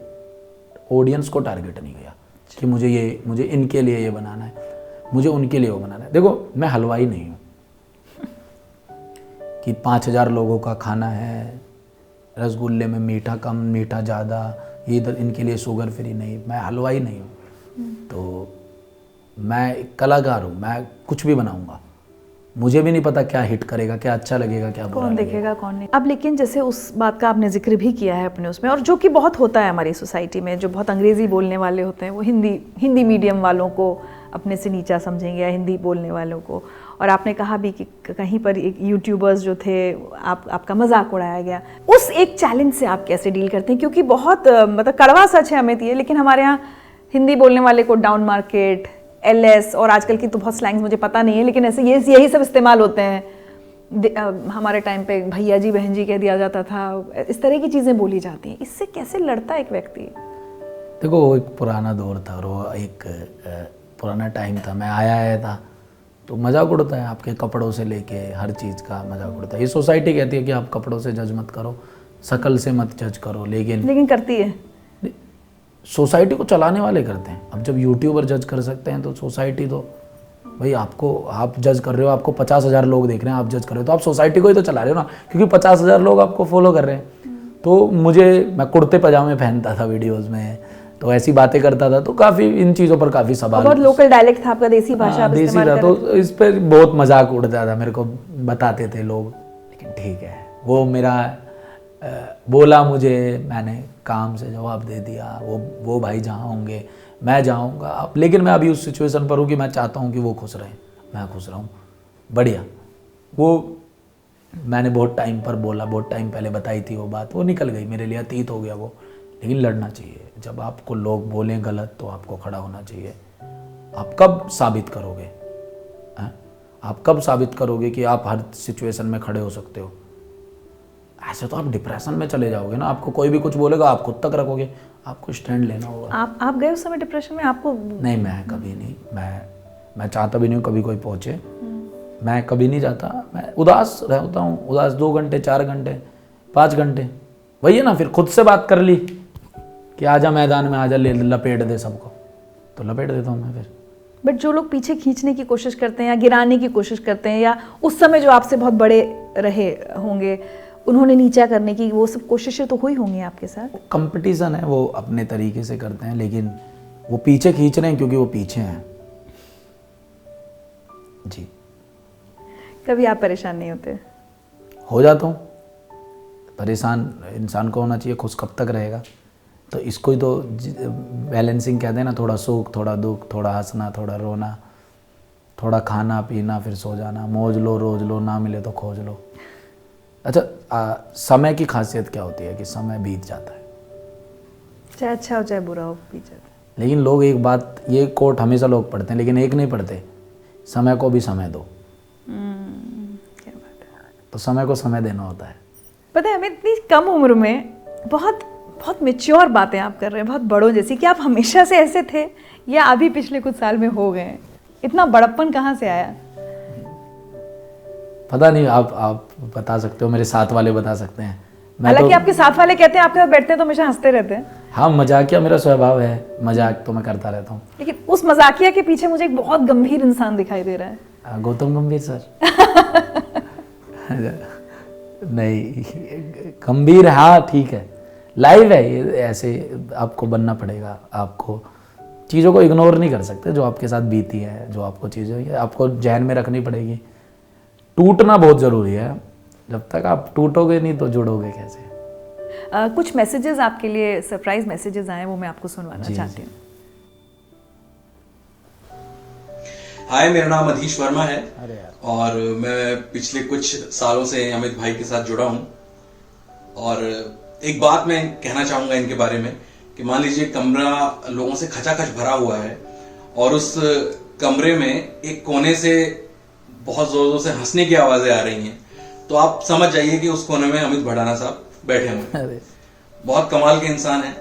ऑडियंस को टारगेट नहीं किया कि मुझे इनके लिए ये बनाना है, मुझे उनके लिए वो बनाना है। देखो मैं हलवाई नहीं हूँ, कि 5000 लोगों का खाना है, रसगुल्ले में मीठा कम मीठा ज़्यादा, ये इधर इनके लिए शुगर फ्री नहीं। मैं हलवाई नहीं हूँ, तो मैं एक कलाकार हूँ, मैं कुछ भी बनाऊँगा। मुझे भी नहीं पता क्या हिट करेगा, क्या अच्छा लगेगा, क्या बुरा कौन देखेगा कौन नहीं। अब लेकिन जैसे उस बात का आपने जिक्र भी किया है अपने उसमें, और जो कि बहुत होता है हमारी सोसाइटी में, जो बहुत अंग्रेज़ी बोलने वाले होते हैं वो हिंदी मीडियम वालों को अपने से नीचा समझेंगे, या हिंदी बोलने वालों को। और आपने कहा भी कि कहीं पर एक यूट्यूबर्स जो थे आपका मजाक उड़ाया गया। उस एक चैलेंज से आप कैसे डील करते हैं? क्योंकि बहुत मतलब कड़वा सच है हमें ये, लेकिन हमारे यहाँ हिंदी बोलने वाले को डाउन मार्केट, LS और आजकल की तो बहुत स्लैंग्स मुझे पता नहीं है, लेकिन ऐसे यही सब इस्तेमाल होते हैं। हमारे टाइम पे भैया जी बहन जी कह दिया जाता था, इस तरह की चीज़ें बोली जाती हैं। इससे कैसे लड़ता है एक व्यक्ति? देखो, वो एक पुराना दौर था और वो एक पुराना टाइम था। मैं आया था तो मजाक उड़ता है, आपके कपड़ों से लेके हर चीज़ का मजाक उड़ता है। ये सोसाइटी कहती है कि आप कपड़ों से जज मत करो, शकल से मत जज करो, लेकिन करती है। सोसाइटी को चलाने वाले करते हैं। अब जब यूट्यूबर जज कर सकते हैं तो सोसाइटी तो भाई आप जज कर रहे हो, आपको 50,000 लोग देख रहे हैं, आप जज कर रहे हो, तो आप सोसाइटी को ही तो चला रहे हो ना, क्योंकि 50,000 लोग आपको फॉलो कर रहे हैं। तो मैं कुर्ते पजामे पहनता था वीडियोस में, तो ऐसी बातें करता था, तो काफ़ी इन चीज़ों पर काफ़ी सवाल। बहुत लोकल डायलेक्ट था आपका, देसी भाषा आप देसी था, तो इस पर बहुत मजाक उड़ता था, मेरे को बताते थे लोग। लेकिन ठीक है, वो मेरा बोला मुझे, मैंने काम से जवाब दे दिया। वो भाई जहाँ होंगे मैं जाऊँगा। अब लेकिन मैं अभी उस सिचुएशन पर हूँ कि मैं चाहता हूँ कि वो खुश रहें, मैं खुश रहूँ, बढ़िया। वो मैंने बहुत टाइम पर बोला, बहुत टाइम पहले बताई थी वो बात, वो निकल गई, मेरे लिए अतीत हो गया वो। लेकिन लड़ना चाहिए, जब आपको लोग बोलें गलत तो आपको खड़ा होना चाहिए। आप कब साबित करोगे? आप कब साबित करोगे कि आप हर सिचुएशन में खड़े हो सकते हो? ऐसे तो आप डिप्रेशन में चले जाओगे ना। आपको कोई भी कुछ बोलेगा, आप खुद तक रखोगे, आपको स्टैंड लेना होगा। आप गए उस समय डिप्रेशन में? आपको नहीं, मैं कभी नहीं, मैं चाहता भी नहीं हूँ कभी कोई पहुँचे। मैं कभी नहीं चाहता। मैं उदास रहता हूँ, उदास 2 घंटे 4 घंटे 5 घंटे, वही है ना। फिर खुद से बात कर ली कि आजा मैदान में, आजा ले लपेट दे सबको, तो लपेट देता हूँ मैं फिर। बट जो लोग पीछे खींचने की कोशिश करते हैं या गिराने की कोशिश करते हैं, या उस समय जो आपसे बहुत बड़े रहे होंगे, उन्होंने नीचा करने की, वो सब कोशिशें तो हुई होंगी आपके साथ? कंपटीशन है, वो अपने तरीके से करते हैं, लेकिन वो पीछे खींच रहे हैं क्योंकि वो पीछे हैं। जी। कभी आप परेशान नहीं होते? हो जाता हूँ परेशान। इंसान को होना चाहिए, खुश कब तक रहेगा। तो इसको ही तो बैलेंसिंग कहते हैं ना, थोड़ा सुख, थोड़ा दुख, थोड़ा हंसना, थोड़ा रोना, थोड़ा खाना पीना, फिर सो जाना। मौज लो रोज लो, ना मिले तो खोज लो। अच्छा, समय की खासियत क्या होती है कि समय बीत जाता है, चाहे अच्छा हो चाहे बुरा हो, बीत जाता है। लेकिन लोग एक बात, ये कोट हमेशा लोग पढ़ते हैं, लेकिन एक नहीं पढ़ते, समय को भी समय दो। क्या बात है। तो समय को समय देना होता है। पता है, हमें इतनी कम उम्र में बहुत बहुत मैच्योर बातें आप कर रहे हैं, बहुत बड़ों जैसी। कि आप हमेशा से ऐसे थे या अभी पिछले कुछ साल में हो गए? इतना बड़प्पन कहाँ से आया? पता नहीं, आप बता सकते हो, मेरे साथ वाले बता सकते हैं। हालांकि आपके साथ वाले कहते हैं आपके साथ बैठते हैं तो हमेशा हंसते रहते हैं। हाँ, मजाकिया मेरा स्वभाव है, मजाक तो मैं करता रहता हूँ। लेकिन उस मजाकिया के पीछे मुझे एक बहुत गंभीर इंसान दिखाई दे रहा है। गौतम गंभीर सर। नहीं, गंभीर, हाँ ठीक है, लाइव है ये, ऐसे आपको बनना पड़ेगा। आपको चीज़ों को इग्नोर नहीं कर सकते जो आपके साथ बीती है, जो आपको चीज़ें आपको जहन में रखनी पड़ेगी। टूटना बहुत ज़रूरी है, जब तक आप टूटोगे नहीं तो जुड़ोगे कैसे। कुछ मैसेजेस आपके लिए, सरप्राइज मैसेजेस आए, वो मैं आपको सुनवाना चाहती हूँ। हाय, मेरा नाम अधीश वर्मा है और मैं पिछले कुछ सालों से अमित भाई के साथ जुड़ा हूँ। और एक बात मैं कहना चाहूंगा इनके बारे में कि मान लीजिए कमरा लोगों से खचाखच भरा हुआ है और उस कमरे में एक कोने से बहुत जोर जोर से हंसने की आवाजें आ रही हैं, तो आप समझ जाइए कि उस कोने में अमित भड़ाना साहब बैठे हुए हैं। बहुत कमाल के इंसान हैं।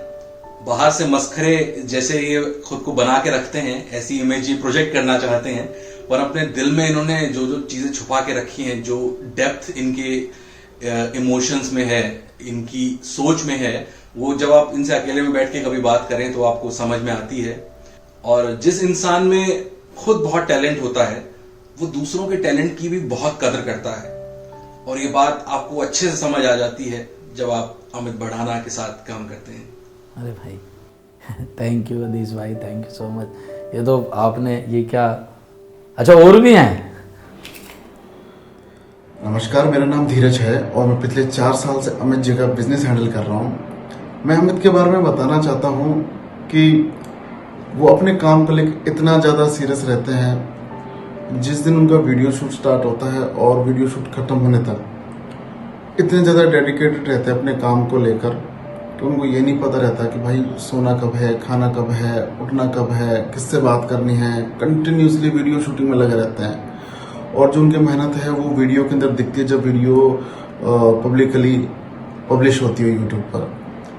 बाहर से मस्खरे जैसे ये खुद को बना के रखते हैं, ऐसी इमेज ये प्रोजेक्ट करना चाहते हैं, पर अपने दिल में इन्होंने जो जो चीजें छुपा के रखी हैं, जो डेप्थ इनके इमोशंस में है, इनकी सोच में है, वो जब आप इनसे अकेले में बैठ के कभी बात करें तो आपको समझ में आती है। और जिस इंसान में खुद बहुत टैलेंट होता है वो दूसरों के टैलेंट की भी बहुत कदर करता है। और ये बात आपको अच्छे से समझ आ जाती है जब आप अमित बढ़ाना के साथ काम करते हैं। अरे भाई थैंक यू अदीश भाई, थैंक यू सो मच। ये तो आपने ये क्या, अच्छा और भी हैं? नमस्कार, मेरा नाम धीरज है और मैं पिछले 4 साल से अमित जी का बिजनेस हैंडल कर रहा हूँ। मैं अमित के बारे में बताना चाहता हूँ कि वो अपने काम को लेकर इतना ज़्यादा सीरियस रहते हैं। जिस दिन उनका वीडियो शूट स्टार्ट होता है और वीडियो शूट खत्म होने तक इतने ज़्यादा डेडिकेटेड रहते हैं अपने काम को लेकर कि उनको ये नहीं पता रहता कि भाई सोना कब है, खाना कब है, उठना कब है, किससे बात करनी है। कंटिन्यूसली वीडियो शूटिंग में लगे रहते हैं और जो उनकी मेहनत है वो वीडियो के अंदर दिखती है जब वीडियो पब्लिकली पब्लिश होती है यूट्यूब पर।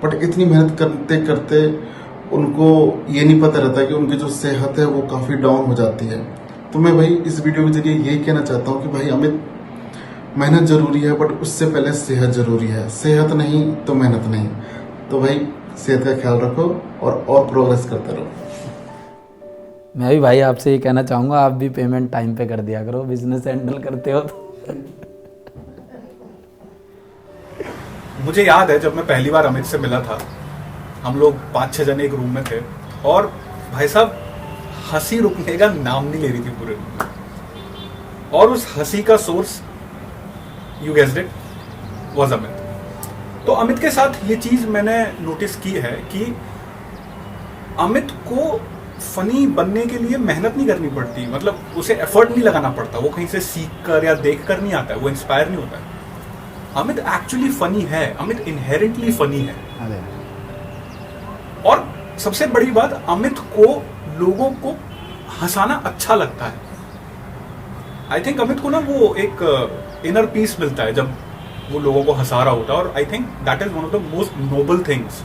बट इतनी मेहनत करते करते उनको ये नहीं पता रहता कि उनकी जो सेहत है वो काफ़ी डाउन हो जाती है। तो मैं भाई इस वीडियो के जरिए यही कहना चाहता हूँ कि भाई अमित, मेहनत ज़रूरी है बट उससे पहले सेहत ज़रूरी है। सेहत नहीं तो मेहनत नहीं। तो भाई सेहत का ख्याल रखो और प्रोग्रेस करते रहो। मैं भी भाई आपसे ये कहना चाहूँगा, आप भी पेमेंट टाइम पे कर दिया करो, बिजनेस हैंडल करते हो तो। मुझे याद है जब मैं पहली बार अमित से मिला था, हम लोग 5-6 जने एक रूम में थे और भाई साहब हंसी रुकने का नाम नहीं ले रही थी पूरे रूम में, और उस हंसी का source, you guessed it, was Amit. तो अमित के साथ ये चीज मैंने नोटिस की है कि अमित को फनी बनने के लिए मेहनत नहीं करनी पड़ती, मतलब उसे एफर्ट नहीं लगाना पड़ता, वो कहीं से सीख कर या देख कर नहीं आता है, वो इंस्पायर नहीं होता है। अमित एक्चुअली फनी है, अमित इनहेरेंटली फनी है। और सबसे बड़ी बात, अमित को लोगों को हंसाना अच्छा लगता है। आई थिंक अमित को ना वो एक इनर पीस मिलता है जब वो लोगों को हंसा रहा होता है, और I think that is one of the most noble things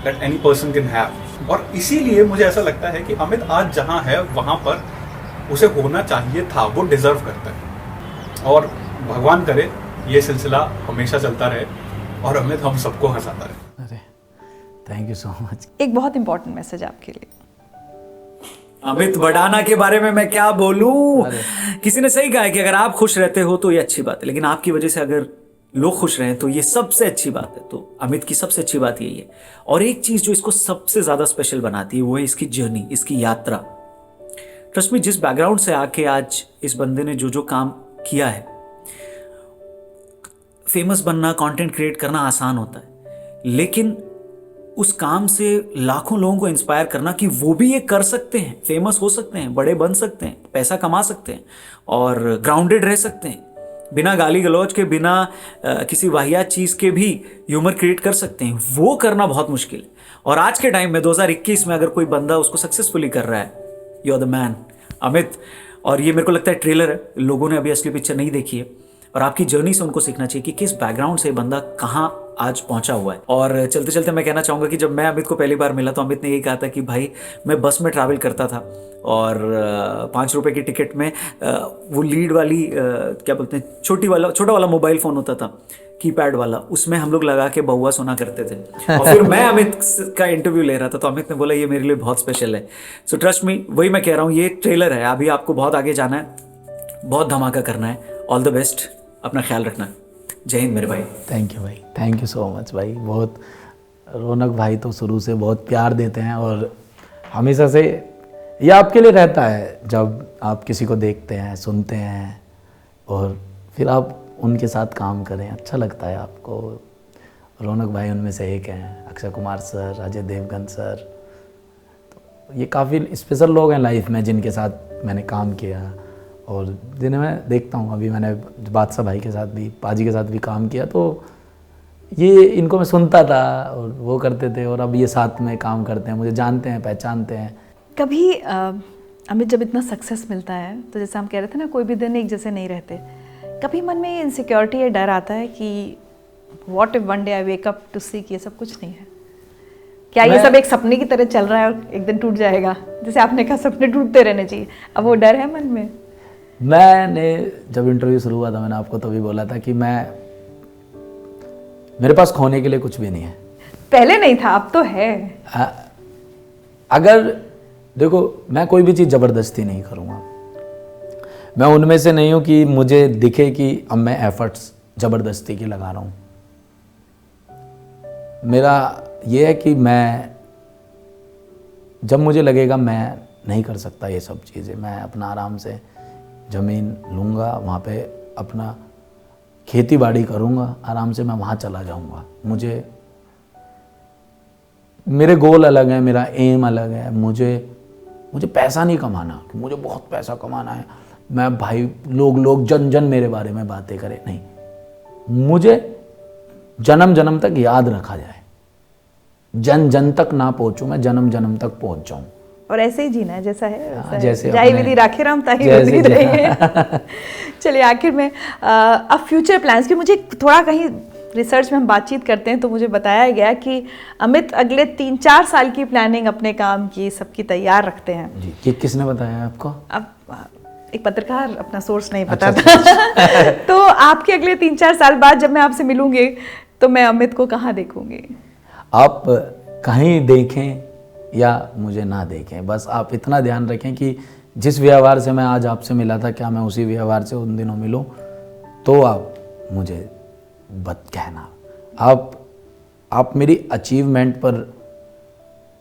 that any person can have. और इसीलिए मुझे ऐसा लगता है कि अमित आज जहां है वहां पर उसे होना चाहिए था, वो डिजर्व करता है। और भगवान करे ये सिलसिला हमेशा चलता रहे और अमित हम सबको हंसाता रहे। अरे थैंक यू सो मच। एक बहुत इंपॉर्टेंट मैसेज आपके लिए। अमित बढ़ाना के बारे में मैं क्या बोलूं। किसी ने सही कहा है कि अगर आप खुश रहते हो तो ये अच्छी बात है, लेकिन आपकी वजह से अगर लोग खुश रहे तो ये सबसे अच्छी बात है। तो अमित की सबसे अच्छी बात यही है। और एक चीज जो इसको सबसे ज्यादा स्पेशल बनाती है वो है इसकी जर्नी, इसकी यात्रा। ट्रस्ट मी, जिस बैकग्राउंड से आके आज इस बंदे ने जो जो काम किया है, फेमस बनना, कंटेंट क्रिएट करना आसान होता है, लेकिन उस काम से लाखों लोगों को इंस्पायर करना कि वो भी ये कर सकते हैं, फेमस हो सकते हैं, बड़े बन सकते हैं, पैसा कमा सकते हैं और ग्राउंडेड रह सकते हैं, बिना गाली गलौज के, बिना किसी वाहियात चीज़ के भी ह्यूमर क्रिएट कर सकते हैं, वो करना बहुत मुश्किल है। और आज के टाइम में 2021 में अगर कोई बंदा उसको सक्सेसफुली कर रहा है, you are the man Amit. और ये मेरे को लगता है ट्रेलर है, लोगों ने अभी असली पिक्चर नहीं देखी है, और आपकी जर्नी से उनको सीखना चाहिए कि किस बैकग्राउंड से बंदा कहाँ आज पहुंचा हुआ है। और चलते चलते मैं कहना चाहूँगा कि जब मैं अमित को पहली बार मिला तो अमित ने यही कहा था कि भाई मैं बस में ट्रैवल करता था और 5 रुपए की टिकट में वो लीड वाली क्या बोलते हैं, छोटा वाला मोबाइल फ़ोन होता था, कीपैड वाला, उसमें हम लोग लगा के बहुआ सुना करते थे। और फिर मैं अमित का इंटरव्यू ले रहा था तो अमित ने बोला ये मेरे लिए बहुत स्पेशल है। सो ट्रस्ट मी, वही मैं कह रहा हूँ, ये ट्रेलर है, अभी आपको बहुत आगे जाना है, बहुत धमाका करना है। ऑल द बेस्ट, अपना ख्याल रखना। जय हिंद मेरे भाई। थैंक यू भाई, थैंक यू सो मच भाई। बहुत रौनक भाई तो शुरू से बहुत प्यार देते हैं और हमेशा से ये आपके लिए रहता है। जब आप किसी को देखते हैं, सुनते हैं और फिर आप उनके साथ काम करें, अच्छा लगता है आपको। रौनक भाई उनमें से एक हैं, अक्षय कुमार सर, अजय देवगन सर, तो ये काफ़ी स्पेशल लोग हैं लाइफ में जिनके साथ मैंने काम किया और जिन्हें मैं देखता हूँ। अभी मैंने बादशाह भाई के साथ भी, पाजी के साथ भी काम किया, तो ये इनको मैं सुनता था और वो करते थे, और अब ये साथ में काम करते हैं, मुझे जानते हैं, पहचानते हैं। कभी अमित जब इतना सक्सेस मिलता है तो जैसे हम कह रहे थे ना, कोई भी दिन एक जैसे नहीं रहते, कभी मन में ये इनसिक्योरिटी या डर आता है कि what if one day I wake up to see कि ये सब कुछ नहीं है? क्या ये सब एक सपने की तरह चल रहा है और एक दिन टूट जाएगा? जैसे आपने कहा सपने टूटते रहने चाहिए, अब वो डर है मन में? मैंने जब इंटरव्यू शुरू हुआ था मैंने आपको तभी बोला था कि मेरे पास खोने के लिए कुछ भी नहीं है। पहले नहीं था, अब तो है। अगर देखो, मैं कोई भी चीज़ ज़बरदस्ती नहीं करूँगा। मैं उनमें से नहीं हूँ कि मुझे दिखे कि अब मैं एफर्ट्स ज़बरदस्ती की लगा रहा हूँ। मेरा ये है कि मैं जब मुझे लगेगा मैं नहीं कर सकता ये सब चीज़ें, मैं अपना आराम से ज़मीन लूँगा, वहाँ पे अपना खेती बाड़ी करूँगा, आराम से मैं वहाँ चला जाऊँगा। मेरे गोल अलग हैं, मेरा एम अलग है। मुझे पैसा नहीं कमाना कि मुझे बहुत पैसा कमाना है, मैं भाई लोग जन मेरे बारे में बातें करें, नहीं। मुझे जन्म जन्म तक याद रखा जाए, जन तक ना पहुँचूँ, मैं जन्म जन्म तक पहुँच जाऊँ। और ऐसे ही जीना है जैसा है वैसा है। जैसे जाई विधि राखे राम ताही विधि रहिए। चलिए आखिर में अब फ्यूचर प्लान्स की, मुझे थोड़ा कहीं रिसर्च में हम बातचीत करते हैं तो मुझे बताया गया कि अमित अगले 3-4 साल की प्लानिंग अपने काम की सबकी तैयार रखते हैं जी। कि किसने बताया आपको? अब एक पत्रकार, अपना सोर्स नहीं पता था। तो आपके अगले 3-4 साल बाद जब मैं आपसे मिलूंगी तो मैं अमित को कहाँ देखूंगी? आप कहीं देखें या मुझे ना देखें, बस आप इतना ध्यान रखें कि जिस व्यवहार से मैं आज आपसे मिला था, क्या मैं उसी व्यवहार से उन दिनों मिलूं, तो आप मुझे कहना। आप मेरी अचीवमेंट पर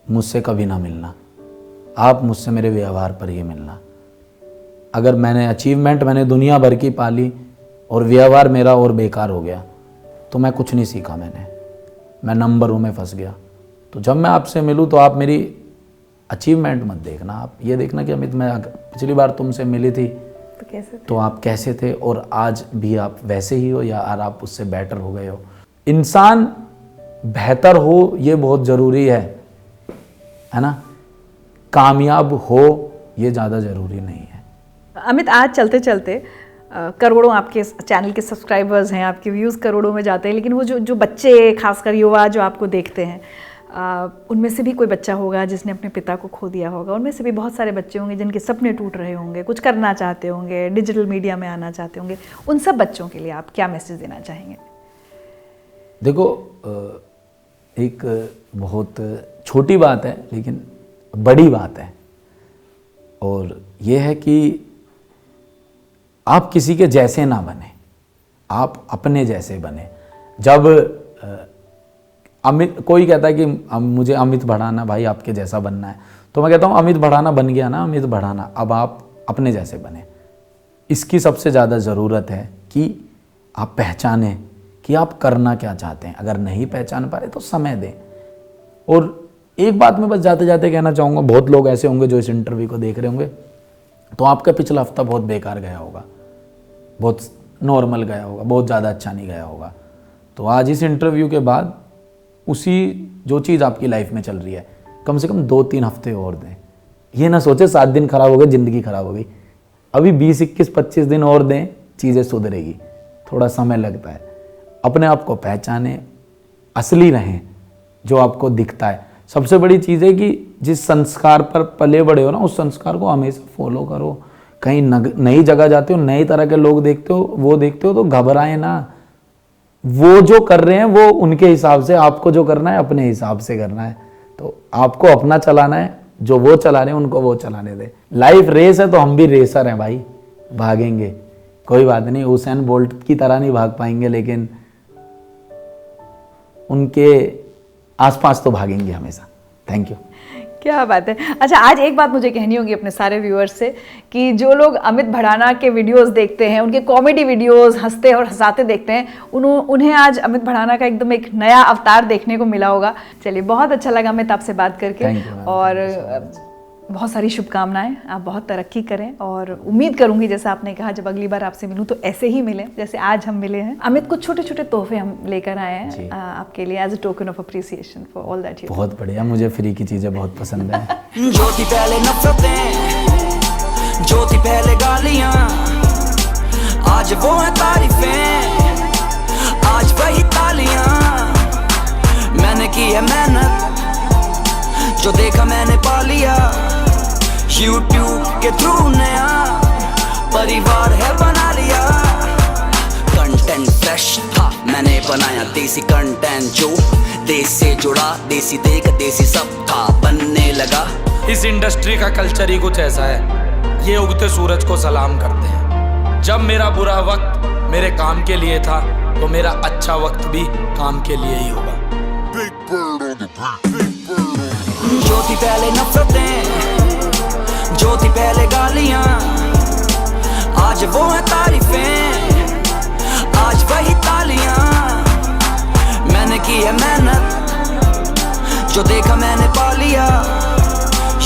मुझसे कभी ना मिलना, आप मुझसे मेरे व्यवहार पर ही मिलना। अगर मैंने दुनिया भर की पाली और व्यवहार मेरा और बेकार हो गया तो मैं कुछ नहीं सीखा, मैं नंबरों में फंस गया। तो जब मैं आपसे मिलूँ तो आप मेरी अचीवमेंट मत देखना, आप ये देखना कि अमित, मैं पिछली बार तुमसे मिली थी तो आप कैसे थे और आज भी आप वैसे ही हो या आप उससे बेटर हो गए हो। इंसान बेहतर हो ये बहुत ज़रूरी है ना, कामयाब हो ये ज़्यादा ज़रूरी नहीं है। अमित, आज चलते चलते करोड़ों आपके चैनल के सब्सक्राइबर्स हैं, आपके व्यूज़ करोड़ों में जाते हैं, लेकिन वो जो बच्चे, खासकर युवा जो आपको देखते हैं, उनमें से भी कोई बच्चा होगा जिसने अपने पिता को खो दिया होगा, उनमें से भी बहुत सारे बच्चे होंगे जिनके सपने टूट रहे होंगे, कुछ करना चाहते होंगे, डिजिटल मीडिया में आना चाहते होंगे। उन सब बच्चों के लिए आप क्या मैसेज देना चाहेंगे? देखो, एक बहुत छोटी बात है लेकिन बड़ी बात है, और ये है कि आप किसी के जैसे ना बने, आप अपने जैसे बने। जब अमित, कोई कहता है कि मुझे अमित भड़ाना भाई आपके जैसा बनना है, तो मैं कहता हूँ अमित भड़ाना बन गया ना, अमित भड़ाना, अब आप अपने जैसे बने। इसकी सबसे ज़्यादा ज़रूरत है कि आप पहचानें कि आप करना क्या चाहते हैं। अगर नहीं पहचान पा रहे तो समय दें। और एक बात मैं बस जाते जाते कहना चाहूँगा, बहुत लोग ऐसे होंगे जो इस इंटरव्यू को देख रहे होंगे, तो आपका पिछला हफ्ता बहुत बेकार गया होगा, बहुत नॉर्मल गया होगा, बहुत ज़्यादा अच्छा नहीं गया होगा। तो आज इस इंटरव्यू के बाद उसी जो चीज़ आपकी लाइफ में चल रही है, कम से कम 2-3 हफ्ते और दें। ये ना सोचे 7 दिन खराब हो गए, ज़िंदगी खराब हो गई। अभी 20, 21, 25 दिन और दें, चीज़ें सुधरेगी। थोड़ा समय लगता है। अपने आप को पहचानें, असली रहें, जो आपको दिखता है। सबसे बड़ी चीज़ है कि जिस संस्कार पर पले बड़े हो ना, उस संस्कार को हमेशा फॉलो करो। कहीं नई जगह जाते हो, नई तरह के लोग देखते हो तो घबराए ना। वो जो कर रहे हैं वो उनके हिसाब से, आपको जो करना है अपने हिसाब से करना है। तो आपको अपना चलाना है, जो वो चला रहे हैं उनको वो चलाने दे। लाइफ रेस है तो हम भी रेसर हैं भाई, भागेंगे, कोई बात नहीं। हुसैन बोल्ट की तरह नहीं भाग पाएंगे, लेकिन उनके आसपास तो भागेंगे हमेशा। Thank you. क्या बात है। अच्छा, आज एक बात मुझे कहनी होगी अपने सारे व्यूअर्स से कि जो लोग अमित भड़ाना के वीडियोस देखते हैं, उनके कॉमेडी वीडियोस, हंसते और हंसाते देखते हैं, उन्हें आज अमित भड़ाना का एकदम एक नया अवतार देखने को मिला होगा। चलिए, बहुत अच्छा लगा अमित आपसे बात करके, और बहुत सारी शुभकामनाएं। आप बहुत तरक्की करें, और उम्मीद करूंगी जैसा आपने कहा जब अगली बार आपसे मिलूं तो ऐसे ही मिलें जैसे आज हम मिले हैं। अमित, कुछ छोटे छोटे तोहफे हम लेकर आए हैं आपके लिए as a token of appreciation for all that you. बहुत बढ़िया, मुझे फ्री की चीज़ें बहुत पसंद है। जो थी पहले नफरतें, जो थी पहले गालियां, आज वो है तारीफें, आज वही तालियां। मैंने की है मेहनत, जो देखा मैंने पा लिया। YouTube के थ्रू नया परिवार है बना लिया। कंटेंट फ्रेश था, मैंने बनाया देसी कंटेंट, जो देश से जुड़ा, देसी देख देसी सब था, बनने लगा। इस इंडस्ट्री का कल्चर ही कुछ ऐसा है, ये उगते सूरज को सलाम करते हैं। जब मेरा बुरा वक्त मेरे काम के लिए था तो मेरा अच्छा वक्त भी काम के लिए ही होगा। जो थी पहले नफरतें, जो थी पहले गालियां, आज वो है तारीफें, आज वही तालियां। मैंने की है मेहनत, जो देखा मैंने पा लिया।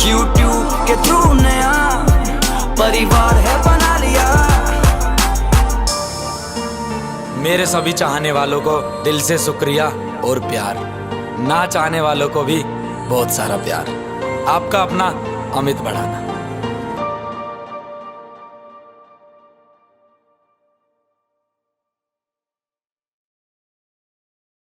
YouTube के थ्रू नया परिवार है बना लिया। मेरे सभी चाहने वालों को दिल से शुक्रिया और प्यार, ना चाहने वालों को भी बहुत सारा प्यार। आपका अपना अमित बढ़ाना।